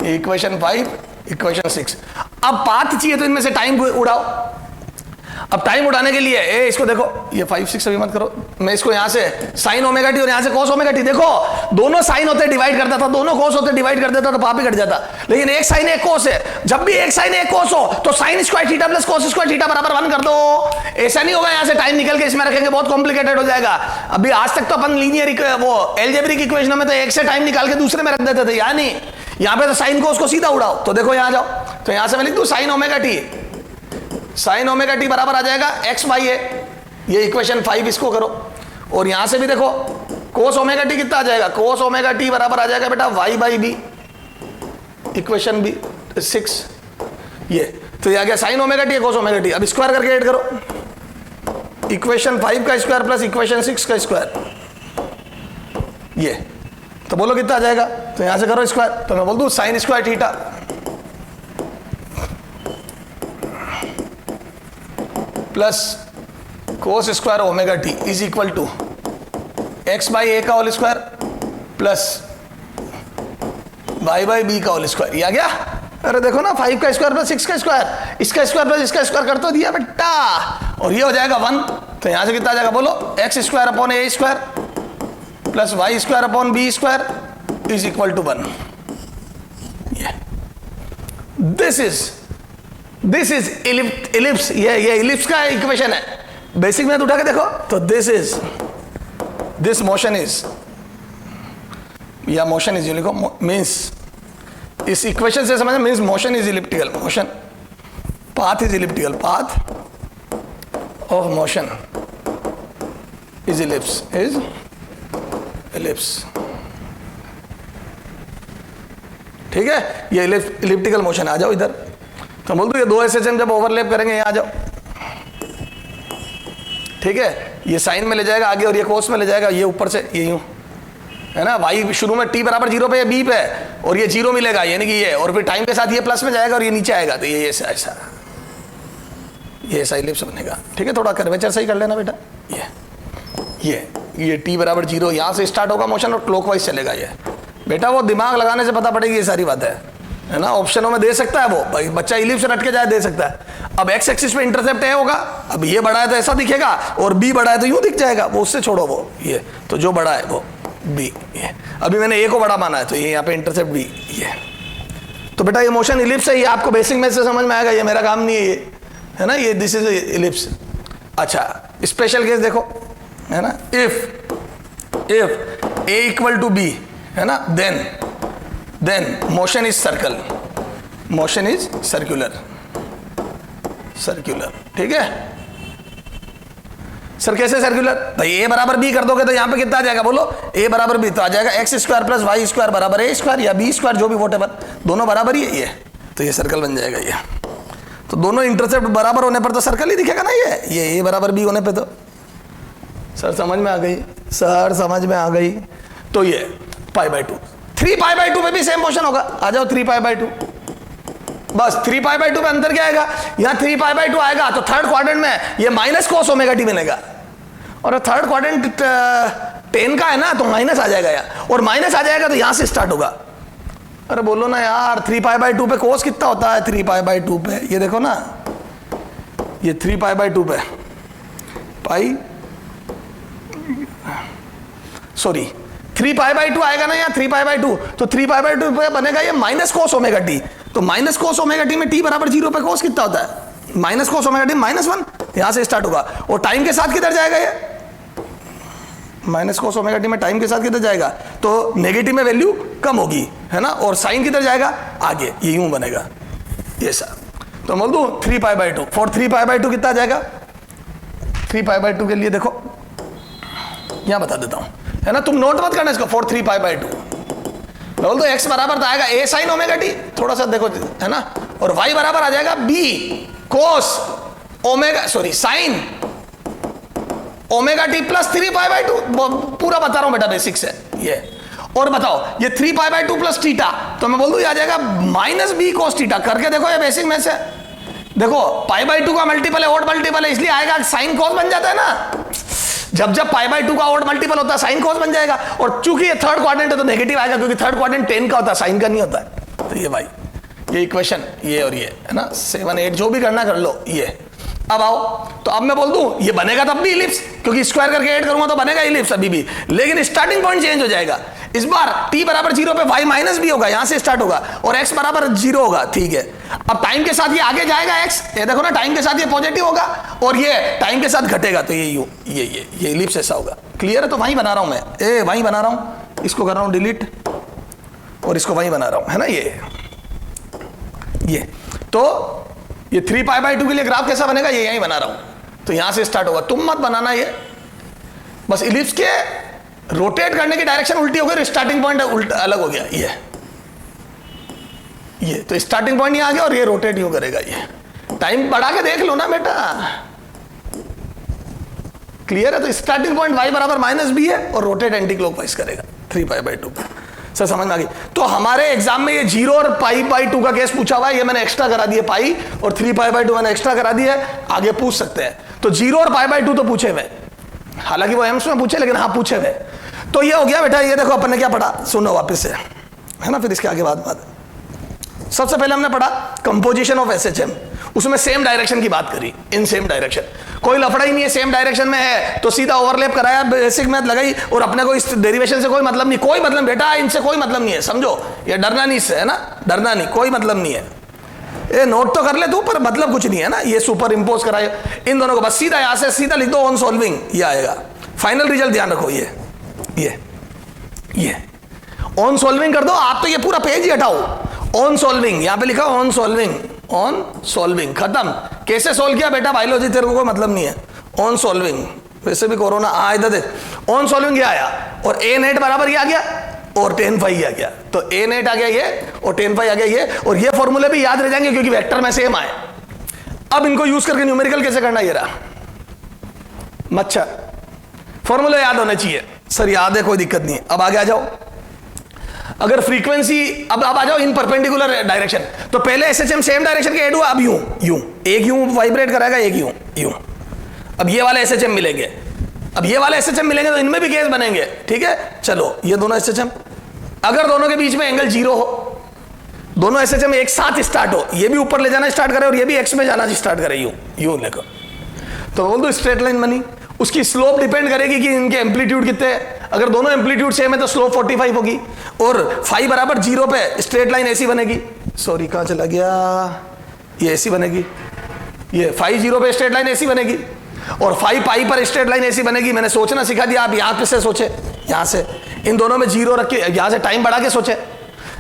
Equation 5, equation 6। अब पाथ चाहिए तो इनमें से टाइम उड़ाओ। अब टाइम उठाने के लिए इसको देखो, ये 5 6 अभी मत करो, मैं इसको यहां से साइन ओमेगा टी और यहां से कोस ओमेगा टी, देखो दोनों साइन होते डिवाइड करता था, दोनों कोस होते डिवाइड कर देता तो पाप ही कट जाता, लेकिन एक साइन एक कोस है, जब भी एक साइन एक कोस हो तो sign square theta plus cos square theta बराबर 1 कर दो। ऐसा नहीं होगा यहां से टाइम निकल के इसमें रखेंगे, बहुत कॉम्प्लिकेटेड हो जाएगा। अभी आज तक तो अपन लीनियर वो एल्जेब्रिक इक्वेशन में तो एक से टाइम निकाल के दूसरे में रख देते थे, यानी यहां पे तो साइन कोस को सीधा उड़ाओ। तो देखो यहां जाओ, तो यहां से मैं लिख दूं साइन ओमेगा टी बराबर आ जाएगा x बाई ए, ये इक्वेशन 5 इसको करो, और यहां से भी देखो कोस ओमेगा टी कितना आ जाएगा, कोस ओमेगा टी बराबर आ जाएगा बेटा y बाई बी, इक्वेशन भी 6, ये तो ये आ गया साइन ओमेगा टी कोस ओमेगा टी। अब स्क्वायर करके ऐड करो, इक्वेशन 5 का स्क्वायर प्लस इक्वेशन 6 का स्क्वायर, ये तो बोलो कितना आ जाएगा, तो यहां से करो स्क्वायर, तो मैं बोल दूं sine square theta plus cos square omega t is equal to x by a का whole square plus y by b का होल स्क्वायर, ये आ गया। अरे देखो ना 5 का स्क्वायर प्लस 6 का स्क्वायर, इसका स्क्वायर प्लस इसका स्क्वायर कर तो दिया बेटा, और ये हो जाएगा 1। तो यहां से कितना आ जाएगा बोलो, x square upon a square plus y square upon b square is equal to 1। This is ellipse, ये इलिप्स का इक्वेशन है। बेसिक मैथ उठा के देखो तो दिस मोशन इज, या मोशन इज, लिखो मीन्स, इस इक्वेशन से समझना, means motion is elliptical, motion path is elliptical, path of motion is ellipse, ठीक है। ये इलिप्टिकल मोशन, आ जाओ इधर। तो बोल दो ये 2 SHM जब ओवरलैप करेंगे, यहाँ आ जाओ, ठीक है। ये साइन में ले जाएगा आगे और ये कोस में ले जाएगा, ये ऊपर से ये यूं, है ना। वाई शुरू में t बराबर 0 पे या b पे, और ये 0 मिलेगा, यानी कि ये, और फिर टाइम के साथ ये प्लस में जाएगा और ये नीचे आएगा, तो ये ऐसा इलिप्स बनेगा, ठीक है। थोड़ा कर्वेचर सही कर लेना बेटा। ये t बराबर 0 यहाँ से स्टार्ट होगा मोशन और क्लॉकवाइज चलेगा ये, बेटा वो दिमाग लगाने से पता पड़ेगी ये सारी बात है ना। ऑप्शनों में दे सकता है वो, भाई बच्चा इलिप्स से रट के जाए दे सकता है। अब एक्स एक्सिस पे इंटरसेप्ट है होगा, अब ये बड़ा है तो ऐसा दिखेगा, और बी बड़ा है तो यूं दिख जाएगा, वो उससे छोड़ो, वो ये तो जो बड़ा है वो बी, ये अभी मैंने ए को बड़ा माना है तो ये यहाँ पे इंटरसेप्ट बी, ये तो बेटा ये मोशन इलिप्स है, ये आपको बेसिक मैथ से समझ में आएगा, ये मेरा काम नहीं है ये, है ना। ये दिस इज इलिप्स। अच्छा स्पेशल केस देखो, है ना, if a equal to b, है ना, then motion is circle, motion is circular, ठीक है। सर कैसे सर्कुलर, भाई ए बराबर बी कर दोगे तो यहाँ पे कितना आ जाएगा बोलो, ए बराबर बी, तो आ जाएगा x square plus y square बराबर ए स्क्वायर या बी स्क्वायर, जो भी वोटेवर, दोनों बराबर ही है ये, तो ये सर्कल बन जाएगा ये। तो दोनों इंटरसेप्ट बराबर होने पर तो सर्कल ही दिखेगा ना ये ए बराबर बी होने पे तो। सर समझ में आ गई, सर समझ में आ गई। तो ये π/2, 3π/2 पे भी सेम मोशन होगा, आ जाओ 3π/2, बस 3π/2 पे अंतर क्या आएगा, यहाँ 3π/2 आएगा तो थर्ड क्वाड्रेंट में ये माइनस cos ओमेगा टी मिलेगा, और थर्ड क्वाड्रेंट 10 का है ना, तो माइनस आ जाएगा यहाँ, और माइनस आ जाएगा तो यहाँ से स्टार्ट होगा। अरे बोलो ना यार, 3π/2 पे cos कितना होता है, 3π/2 पे ये देखो ना, ये 3π/2 पे पाई, सॉरी 3π/2 आएगा ना यहाँ, 3π/2, तो 3π/2 पे बनेगा ये माइनस cos ओमेगा टी, तो माइनस cos ओमेगा टी में t बराबर 0 पे cos कितना होता है, माइनस cos ओमेगा टी -1, यहां से स्टार्ट होगा, और टाइम के साथ किधर जाएगा ये, माइनस cos ओमेगा टी में टाइम के साथ किधर जाएगा, तो नेगेटिव में वैल्यू कम होगी, है ना, और साइन किधर जाएगा आगे, ये यूं बनेगा ये सर। तो बोल दूं 3π/2, फॉर 3π/2 कितना आ जाएगा, 3π/2 के लिए देखो यहां बता देता हूं, है ना, तुम नोट मत करना इसको, फॉर 3π/2 बोल दो x बराबर तो आएगा a साइन ओमेगा टी, थोड़ा सा देखो, है ना, और y बराबर आ जाएगा b cos omega, sorry sine omega T plus 3π/2, पूरा बता रहा हूं बेटा, बेसिक से ये। और बताओ ये 3π/2 प्लस थीटा, तो मैं बोल दूं ये आ जाएगा -b cos थीटा, करके देखो ये बेसिक में से देखो, π/2 का मल्टीपल है, ऑड मल्टीपल है, इसलिए आएगा साइन cos बन जाता है ना, जब π/2 का ऑड मल्टीपल होता है साइन cos बन जाएगा, और चूंकि ये थर्ड क्वाड्रेंट है तो नेगेटिव आएगा, क्योंकि थर्ड क्वाड्रेंट 10 का होता है, साइन का नहीं होता है। तो ये भाई ये इक्वेशन, ये और ये, है ना, 7 8 जो भी करना कर लो ये। अब आओ, तो अब मैं बोल दूं ये बनेगा तब भी इलिप्स, क्योंकि स्क्वायर करके ऐड करूंगा तो बनेगा इलिप्स अभी भी, लेकिन स्टार्टिंग पॉइंट चेंज हो जाएगा। इस बार t बराबर 0 पे y माइनस b होगा, यहां से स्टार्ट होगा, और x बराबर 0 होगा, ठीक है। अब टाइम के साथ ये आगे जाएगा x, ये देखो ना, टाइम के साथ ये पॉजिटिव होगा और ये टाइम के साथ घटेगा, तो ये इलिप्स ऐसा होगा। क्लियर है? तो वहीं बना रहा हूं मैं, वहीं बना रहा हूं, इसको कर रहा हूं डिलीट, और इसको वहीं बना रहा हूं, है ना, ये तो ये 3π/2 के लिए ग्राफ कैसा बनेगा, ये यहीं बना रहा हूं, तो यहां से स्टार्ट होगा, तुम मत बनाना ये, बस इलिप्स के रोटेट करने की डायरेक्शन उल्टी हो गई, स्टार्टिंग पॉइंट उल्टा अलग हो गया, ये तो स्टार्टिंग पॉइंट यहां आ गया और ये रोटेट यूं करेगा, ये टाइम बढ़ा के देख लो ना बेटा। क्लियर है? तो स्टार्टिंग पॉइंट y बराबर -b है और रोटेट एंटी क्लॉकवाइज करेगा 3π/2 पे। सर समझ में आ गई? तो हमारे एग्जाम में ये 0 और π/2 का केस पूछा हुआ है, ये मैंने एक्स्ट्रा करा दिया, पाई और 3π/2 मैंने एक्स्ट्रा करा दिया है, आगे पूछ सकते हैं। तो 0 और π/2 तो पूछे हुए, हालांकि वो एम्स में पूछे, लेकिन हाँ पूछे हुए। तो ये हो गया बेटा, ये देखो अपन ने क्या पढ़ा, सुनो वापस से, है ना, फिर इसके आगे बात। सबसे पहले हमने पढ़ा कंपोजिशन ऑफ एसएचएम, उसमें सेम डायरेक्शन की बात करी, इन सेम डायरेक्शन, कोई लफड़ा ही नहीं है, सेम डायरेक्शन में है तो सीधा ओवरलैप कराया, बेसिक मैथ लगाई, और अपने को इस डेरिवेशन से कोई मतलब नहीं, कोई मतलब बेटा इनसे कोई मतलब नहीं है, समझो, ये डरना नहीं इससे, है ना, डरना नहीं, कोई मतलब नहीं है, ये नोट तो कर ले तू, पर मतलब कुछ नहीं है ना, ये सुपर इंपोज कराए इन दोनों को, बस सीधा यहां से सीधा लिख दो ऑन सॉल्विंग, ये आएगा फाइनल रिजल्ट, ध्यान रखो, ये ऑन सॉल्विंग कर दो आप, तो ये पूरा पेज ही हटाओ, ऑन सॉल्विंग, यहां पे लिखा ऑन सॉल्विंग, ऑन सॉल्विंग, खत्म। कैसे सॉल्व किया बेटा, बायोलॉजी तेरे को कोई मतलब नहीं है, ऑन सॉल्विंग, वैसे भी कोरोना इधर देख, ऑन सॉल्विंग ये आया, और ए नेट बराबर ये आ गया, और 10 फाई आ गया, तो ए नेट आ गया ये, और 10 फाई आ गया ये, और ये फॉर्मूले भी याद रह जाएंगे क्योंकि वेक्टर में सेम आए। अब इनको यूज करके न्यूमेरिकल कैसे करना, ये रहा मच्छर, फॉर्मूला याद होने चाहिए, सर याद है कोई दिक्कत नहीं है। अब आगे आ जाओ, अगर फ्रीक्वेंसी, अब आ जाओ इन परपेंडिकुलर डायरेक्शन, तो पहले एसएचएम सेम डायरेक्शन के ऐड हुआ, अब यूं एक यूं वाइब्रेट कराएगा, एक यूं, अब ये वाले एसएचएम मिलेंगे, अब ये वाले एसएचएम मिलेंगे तो इनमें भी केस बनेंगे, ठीक है। चलो ये दोनों एसएचएम, अगर दोनों के बीच में एंगल 0 हो, दोनों एसएचएम एक साथ स्टार्ट हो, ये भी ऊपर ले जाना स्टार्ट करे और ये भी एक्स में जाना स्टार्ट करे, यूं लेकर, तो बोल दो स्ट्रेट लाइन बनी। उसकी स्लोप डिपेंड करेगी कि इनके एम्पलीट्यूड कितने हैं, अगर दोनों एम्पलीट्यूड सेम है तो स्लोप 45 होगी, और फाई बराबर 0 पे स्ट्रेट लाइन ऐसी बनेगी, सॉरी कहां चला गया, ये ऐसी बनेगी, ये फाई 0 पे स्ट्रेट लाइन ऐसी बनेगी, और फाई पाई पर स्ट्रेट लाइन ऐसी बनेगी। मैंने सोचना सिखा दिया, आप यहां से सोचे, यहां से इन दोनों में 0 रख के, यहां से टाइम बढ़ा के सोचे,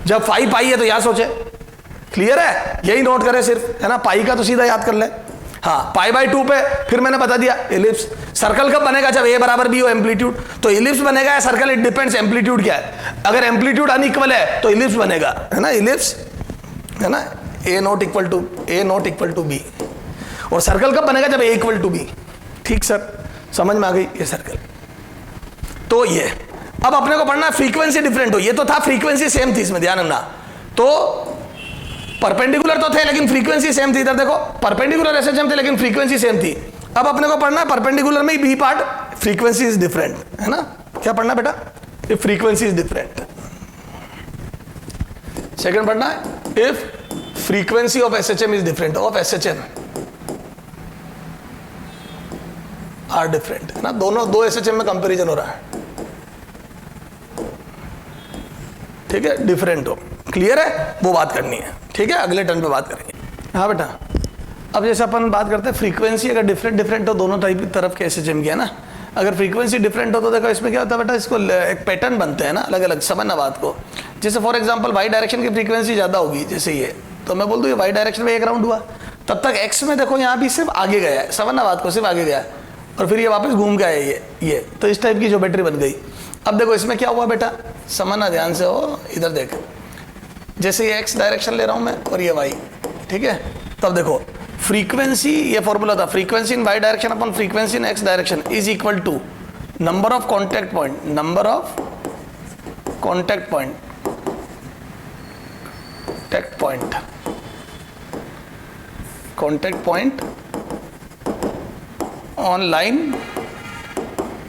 जब फाई पाई है तो यहां सोचे, क्लियर है, यही नोट करें सिर्फ, है ना, पाई का तो सीधा याद कर ले, हाँ, पाई बाई 2 पे फिर मैंने बता दिया इलिप्स। सर्कल कब बनेगा, जब ए बराबर बी हो एम्पलीट्यूड, तो इलिप्स बनेगा या सर्कल, इट डिपेंड्स एम्पलीट्यूड क्या है, अगर एम्पलीट्यूड अनइक्वल है तो इलिप्स बनेगा, है ना, इलिप्स, है ना, ए नॉट इक्वल टू बी, और सर्कल कब बनेगा, जब ए इक्वल टू बी, ठीक सर, समझ में आ गई ये सर्कल। तो ये अब अपने को पढ़ना फ्रीक्वेंसी डिफरेंट हो, ये तो था फ्रीक्वेंसी सेम थी, इसमें ध्यान रखना, तो परपेंडिकुलर तो थे लेकिन फ्रीक्वेंसी सेम थी, इधर देखो परपेंडिकुलर एसएचएम थे लेकिन फ्रीक्वेंसी सेम थी। अब अपने को पढ़ना है परपेंडिकुलर में ही B part, frequency is different, है ना, क्या पढ़ना बेटा, if frequency is different. Second पढ़ना है if frequency of SHM is different, of SHM are different, है ना, दोनों दो एसएचएम में कंपैरिजन हो रहा है, ठीक है, डिफरेंट हो, क्लियर है, वो बात करनी है, ठीक है, अगले टर्न पे बात करेंगे। हाँ बेटा, अब जैसे अपन बात करते हैं फ्रीक्वेंसी अगर डिफरेंट हो दोनों टाइप तरफ के एसएचएम की, है ना, अगर फ्रीक्वेंसी डिफरेंट हो तो देखो इसमें क्या होता है बेटा, इसको एक पैटर्न बनते हैं ना अलग अलग, समझना बात को। जैसे फॉर एग्जांपल वाई डायरेक्शन की फ्रीक्वेंसी ज़्यादा होगी, जैसे ये, तो मैं बोल दूँ ये वाई डायरेक्शन में एक राउंड हुआ, तब तक एक्स में देखो यहाँ भी सिर्फ आगे गया है, समझना बात को, सिर्फ आगे गया है, और फिर ये वापस घूम के आया ये, तो इस टाइप की ज्योमेट्री बन गई। अब देखो इसमें क्या हुआ बेटा, समझना ध्यान से हो, इधर देख, जैसे ये एक्स डायरेक्शन ले रहा हूँ मैं और ये वाई, ठीक है, तब देखो फ्रीक्वेंसी, ये फॉर्मूला था, frequency in y direction upon frequency in x direction is equal to number of contact point, number of contact point, contact point on line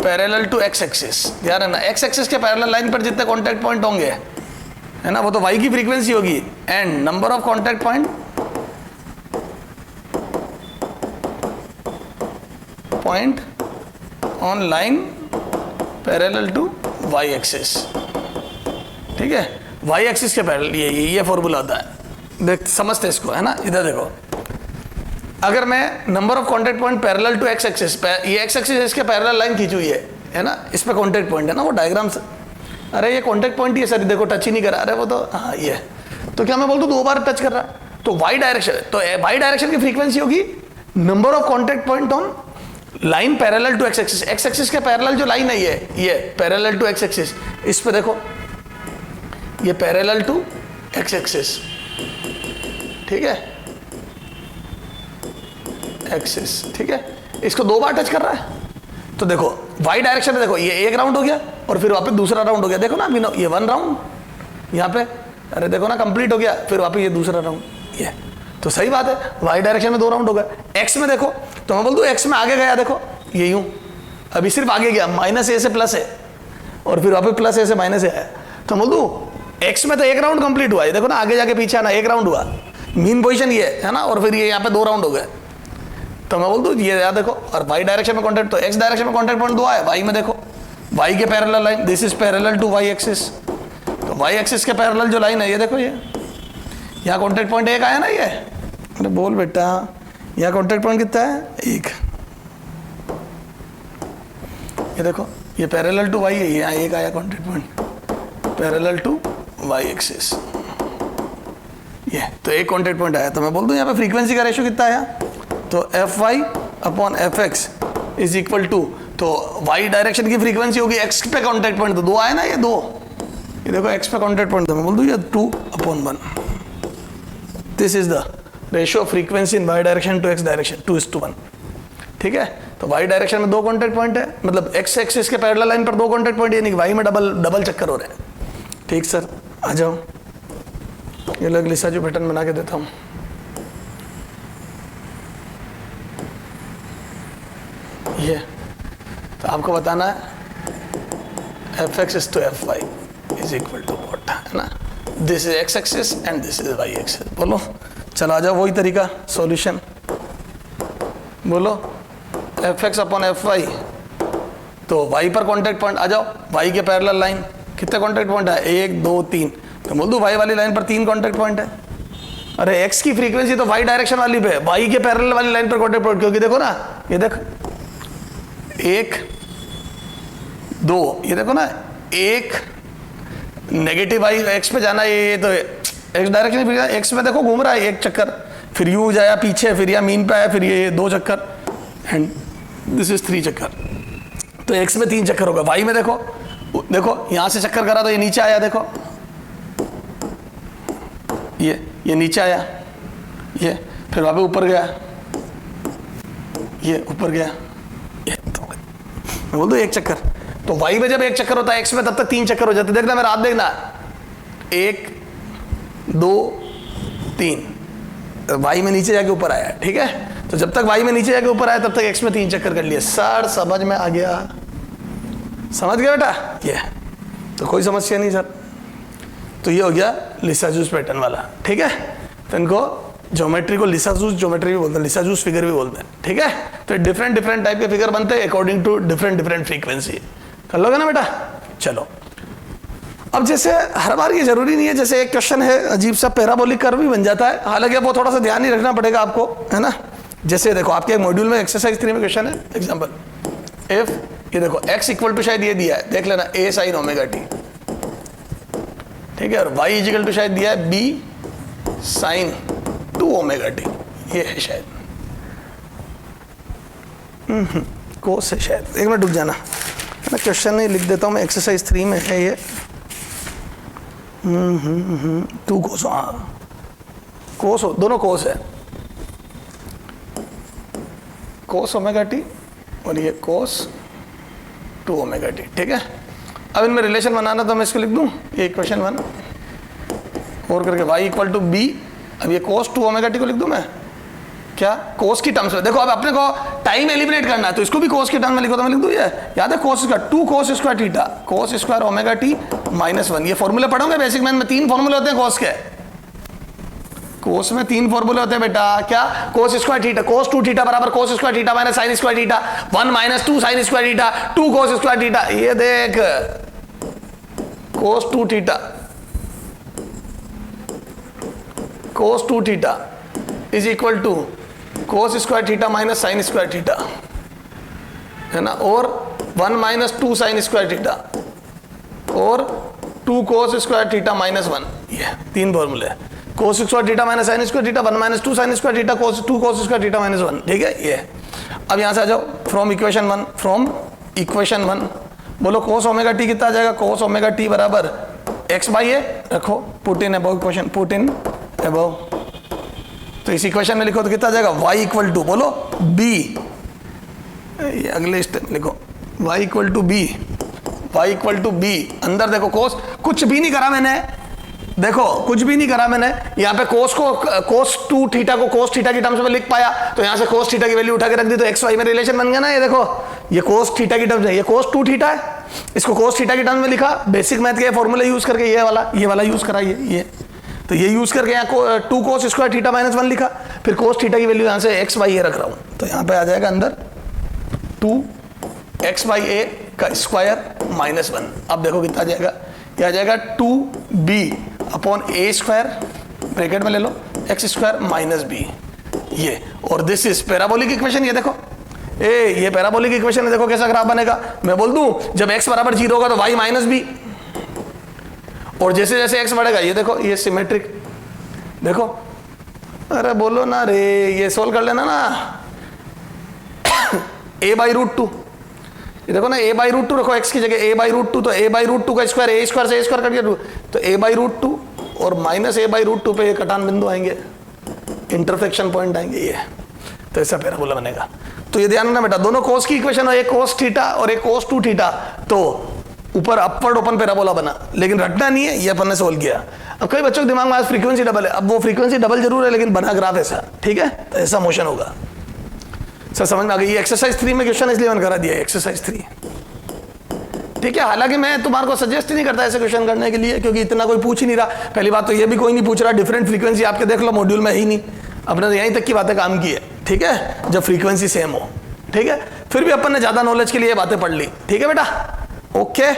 parallel to x axis, ध्यान है ना, x axis के parallel line पर जितने contact point होंगे, है ना, वो तो वाई की फ्रीक्वेंसी होगी, and number of contact point on line parallel to y axis, ठीक है, वाई एक्सिस के पैरेलल, ये फॉर्मूला होता है, देख समझते इसको, है ना, इधर देखो, अगर मैं number of contact point parallel to x axis, ये एक्स एक्सिस इसके पैरेलल लाइन खींची हुई है ना, इस पे कॉन्टैक्ट पॉइंट है ना, वो डायग्राम से, अरे ये कॉन्टैक्ट पॉइंट ही है सर, देखो टच ही नहीं करा, अरे वो तो हाँ ये, तो क्या मैं बोल दूं 2 बार टच कर रहा, तो वाई डायरेक्शन, तो वाई डायरेक्शन की फ्रीक्वेंसी होगी number of contact point on line parallel to x axis, x axis के पैरेलल जो लाइन है ये पैरेलल टू एक्स एक्सिस, इस पे देखो ये पैरेलल टू एक्स एक्सिस, ठीक है, एक्सिस, ठीक है, इसको 2 बार टच कर रहा है, तो देखो वाई डायरेक्शन में देखो ये एक राउंड हो गया और फिर वापस दूसरा राउंड हो गया, देखो ना अभी ये 1 राउंड यहाँ पे, अरे देखो ना कंप्लीट हो गया, फिर वापस ये दूसरा राउंड, ये तो सही बात है, वाई डायरेक्शन में 2 राउंड हो गया। एक्स में देखो, तो मैं बोल दूं एक्स में आगे गया, देखो ये यूं, अभी सिर्फ आगे गया, -a से प्लस है, और फिर वापस प्लस ए से माइनस ए आया, तो बोल दूँ एक्स में तो एक राउंड कंप्लीट हुआ, ये देखो ना, आगे जाके पीछे आना, एक राउंड हुआ, मीन पोजीशन ये है ना, और फिर ये यहाँ पे 2 राउंड हो गए, तो मैं बोल दूँ ये याद देखो, और वाई डायरेक्शन में कॉन्टैक्ट, तो एक्स डायरेक्शन में कॉन्टैक्ट पॉइंट 2 आया, वाई में देखो वाई के parallel line, this is parallel to y axis, तो वाई एक्सिस के पैरेलल जो लाइन है ये देखो, ये यहाँ कॉन्टैक्ट पॉइंट 1 आया ना, ये अरे बोल बेटा, यहाँ कॉन्टैक्ट पॉइंट कितना है 1, ये देखो ये पैरेलल टू वाई है, यहाँ 1 आया contact point parallel to y axis, ये तो एक कॉन्टैक्ट पॉइंट आया, तो मैं बोल दूँ यहाँ पे फ्रीक्वेंसी का रेशियो कितना आया, तो f y upon f x is equal to, तो वाई डायरेक्शन की फ्रीक्वेंसी होगी एक्स पे कॉन्टैक्ट पॉइंट, तो 2 आया ना, ये 2, ये देखो एक्स पे कॉन्टैक्ट पॉइंट, तो मैं बोल दूँ ये 2/1, this is the ratio of frequency in y direction to x direction 2:1, ठीक है। तो वाई डायरेक्शन में 2 कॉन्टैक्ट पॉइंट है, मतलब एक्स एक्सिस के पैरेलल लाइन पर 2 कॉन्टैक्ट पॉइंट, यानी कि वाई में डबल चक्कर हो रहे हैं, ठीक सर, आ जाओ, ये लग लिसाजू पैटर्न बना के देता हूँ, ये तो आपको बताना है f axis to f y is equal to what, है ना, this is x axis and this is y axis, बोलो, चलो आ जाओ, वही तरीका सॉल्यूशन, बोलो f x upon f y, तो वाई पर कॉन्टैक्ट पॉइंट आ जाओ, वाई के पैरेलल लाइन कितने कॉन्टैक्ट पॉइंट है, 1 2 3, तो बोल दूँ वाई वाली लाइन पर 3 कॉन्टैक्ट पॉइंट है, अरे एक्स की फ्रीक्वेंसी तो वाई डायरेक्शन वाली पे, वाई के पैरेलल वाली लाइन पर कॉन्टैक्ट पॉइंट, क्योंकि देखो ना, ये देखो 1 2, ये देखो ना, 1 नेगेटिव वाई एक्स पे जाना, ये तो एक्स डायरेक्शन, एक्स में देखो घूम रहा है 1 चक्कर, फिर यू जाया पीछे, फिर यहाँ मीन पे आया, फिर ये 2 चक्कर, एंड दिस इज 3 चक्कर, तो एक्स में 3 चक्कर होगा, वाई में देखो यहाँ से चक्कर करा तो ये नीचे आया, देखो ये नीचे आया, ये फिर वहाँ पे ऊपर गया, ये ऊपर गया, ये तो मैं बोल दूँ 1 चक्कर, तो वाई में जब 1 चक्कर होता है, एक्स में तब तक 3 चक्कर हो जाते, देखना मेरा हाथ देखना, 1 2 3, वाई में नीचे जाके ऊपर आया, ठीक है, तो जब तक वाई में नीचे जाके ऊपर आया तब तक एक्स में 3 चक्कर कर लिए, सर समझ में आ गया, समझ गया बेटा, ये तो कोई समस्या नहीं सर, तो ये हो गया लिसाजूस पैटर्न वाला, ठीक है, तो इनको ज्योमेट्री को लिसाजूस ज्योमेट्री भी बोलते हैं, लिसाजूस फिगर भी बोलते हैं, ठीक है, तो डिफरेंट टाइप के फिगर बनते हैं अकॉर्डिंग टू डिफरेंट फ्रीक्वेंसी, कर लोगे ना बेटा, चलो। अब जैसे हर बार ये जरूरी नहीं है, जैसे एक क्वेश्चन है अजीब सा पैराबोलिक कर्व भी बन जाता है, हालांकि वो थोड़ा सा ध्यान ही रखना पड़ेगा आपको, है ना, जैसे देखो आपके मॉड्यूल में एक्सरसाइज 3 में क्वेश्चन है, एग्जांपल इफ, ये देखो x इक्वल टू शायद ये दिया है, देख लेना a sin ओमेगा t, ठीक है, और y इक्वल टू शायद दिया है b sin 2 ओमेगा t, ये है शायद, कोस है शायद, एक मिनट रुक जाना, मैं क्वेश्चन नहीं लिख देता हूँ, मैं एक्सरसाइज 3 में है ये, 2 कोस, हाँ कोस, दोनों कोस है, कोस ओमेगा टी और ये कोस 2 ओमेगा टी, ठीक है। अब इनमें रिलेशन बनाना, तो मैं इसको लिख दूं, ये इक्वेशन 1 और करके y इक्वल टू बी, अब ये कोस 2 ओमेगा टी को लिख दूं मैं, क्या कोस की टर्म्स में, देखो अब अपने को टाइम एलिमिनेट करना है, तो इसको भी कोस की टर्म में लिखो, तो मैं लिख दूं ये, याद है cos square 2 cos square theta, कोस स्क्वायर ओमेगा टी -1, ये फॉर्मूले पढ़ोगे बेसिक मैथ में, 3 फॉर्मूले होते हैं कोस के, कोस में 3 फॉर्मूले होते हैं बेटा, क्या, cos square theta, cos 2 theta बराबर cos square theta minus sine square theta, 1 - 2 sine square theta, 2 cos square theta, ये देख cos 2 theta, cos 2 theta is equal to cos square theta minus sine square theta, है ना, और 1 - 2 sine square theta और 2 cos square theta -1, ये 3 फॉर्मूले, cos square theta minus sine square theta, 1 - 2 sine square theta, cos 2 cos square theta -1, ठीक है, ये। अब यहाँ से आ जाओ, फ्रॉम इक्वेशन 1 बोलो कोस ओमेगा टी कितना आ जाएगा, कोस ओमेगा टी बराबर x बाई ए रखो, put in above equation, put in above, तो इस इक्वेशन में लिखो तो कितना आ जाएगा, y इक्वल टू बोलो b, ये अगले स्टेप लिखो, y इक्वल टू b, अंदर देखो कोस, कुछ भी नहीं करा मैंने, देखो कुछ भी नहीं करा मैंने, यहाँ पे कोस को कोस 2 थीटा को कोस थीटा की टर्म्स में लिख पाया, तो यहाँ से कोस थीटा की वैल्यू उठा के रख दी, तो एक्स वाई में रिलेशन बन गया ना, ये देखो ये कोस थीटा की टर्म्स है, ये कोस 2 थीटा है, इसको कोस थीटा के टर्म में लिखा, बेसिक मैथ के फॉर्मूला यूज करके ये वाला यूज करा, ये तो ये यूज करके यहाँ 2 कोस स्क्वायर थीटा माइनस 1 लिखा, फिर कोस थीटा की वैल्यू यहाँ से एक्स बाई ए रख रहा हूँ, तो यहाँ पे आ जाएगा अंदर 2x बाई ए का स्क्वायर माइनस 1। अब देखो कितना आ जाएगा, ये आ जाएगा 2b upon a square, bracket में ले लो, एक्स स्क्वायर माइनस बी, ये, और दिस इज पैराबोलिक इक्वेशन। ये देखो ये पैराबोलिक इक्वेशन है, देखो कैसा ग्राफ बनेगा। मैं बोल दूं जब x बराबर 0 होगा तो y माइनस बी, और जैसे जैसे x बढ़ेगा, ये देखो ये सिमेट्रिक, देखो, अरे बोलो ना रे, ये सोल्व कर लेना ना, a बाई रूट 2, ये देखो ना, a बाई रूट 2 रखो x की जगह, a बाई रूट 2, तो a बाई रूट 2 का स्क्वायर, a स्क्वायर से a स्क्वायर कट गया, तो a बाई रूट 2 और माइनस a बाई रूट 2 पे ये कटान बिंदु आएंगे, इंटरसेक्शन पॉइंट आएंगे, ये, तो ऐसा पैराबोला बनेगा। तो ये ध्यान रखना बेटा, दोनों कोस की इक्वेशन है, एक कोस थीटा और एक कोस 2 थीटा, तो ऊपर अपवर्ड ओपन पैराबोला बना, लेकिन रटना नहीं है, ये अपन ने सोल्व किया। अब कई बच्चों के दिमाग में आज फ्रीक्वेंसी डबल है, अब वो फ्रीक्वेंसी डबल जरूर है लेकिन बना ग्राफ ऐसा, ठीक है, तो ऐसा मोशन होगा। सर समझ में आ गई? ये एक्सरसाइज 3 में क्वेश्चन इसलिए मैंने करा दिया एक्सरसाइज 3, ठीक है। हालांकि मैं तुम्हारे को सजेस्ट ही नहीं करता ऐसे क्वेश्चन करने के लिए, क्योंकि इतना कोई पूछ ही नहीं रहा। पहली बात तो ये भी कोई नहीं पूछ रहा, डिफरेंट फ्रीक्वेंसी आपके देख लो मॉड्यूल में ही नहीं, अपने तो यहीं तक की बातें काम की है, ठीक है, जब फ्रीक्वेंसी सेम हो, ठीक है। फिर भी अपन ने ज्यादा नॉलेज के लिए बातें पढ़ ली, ठीक है बेटा, ओके।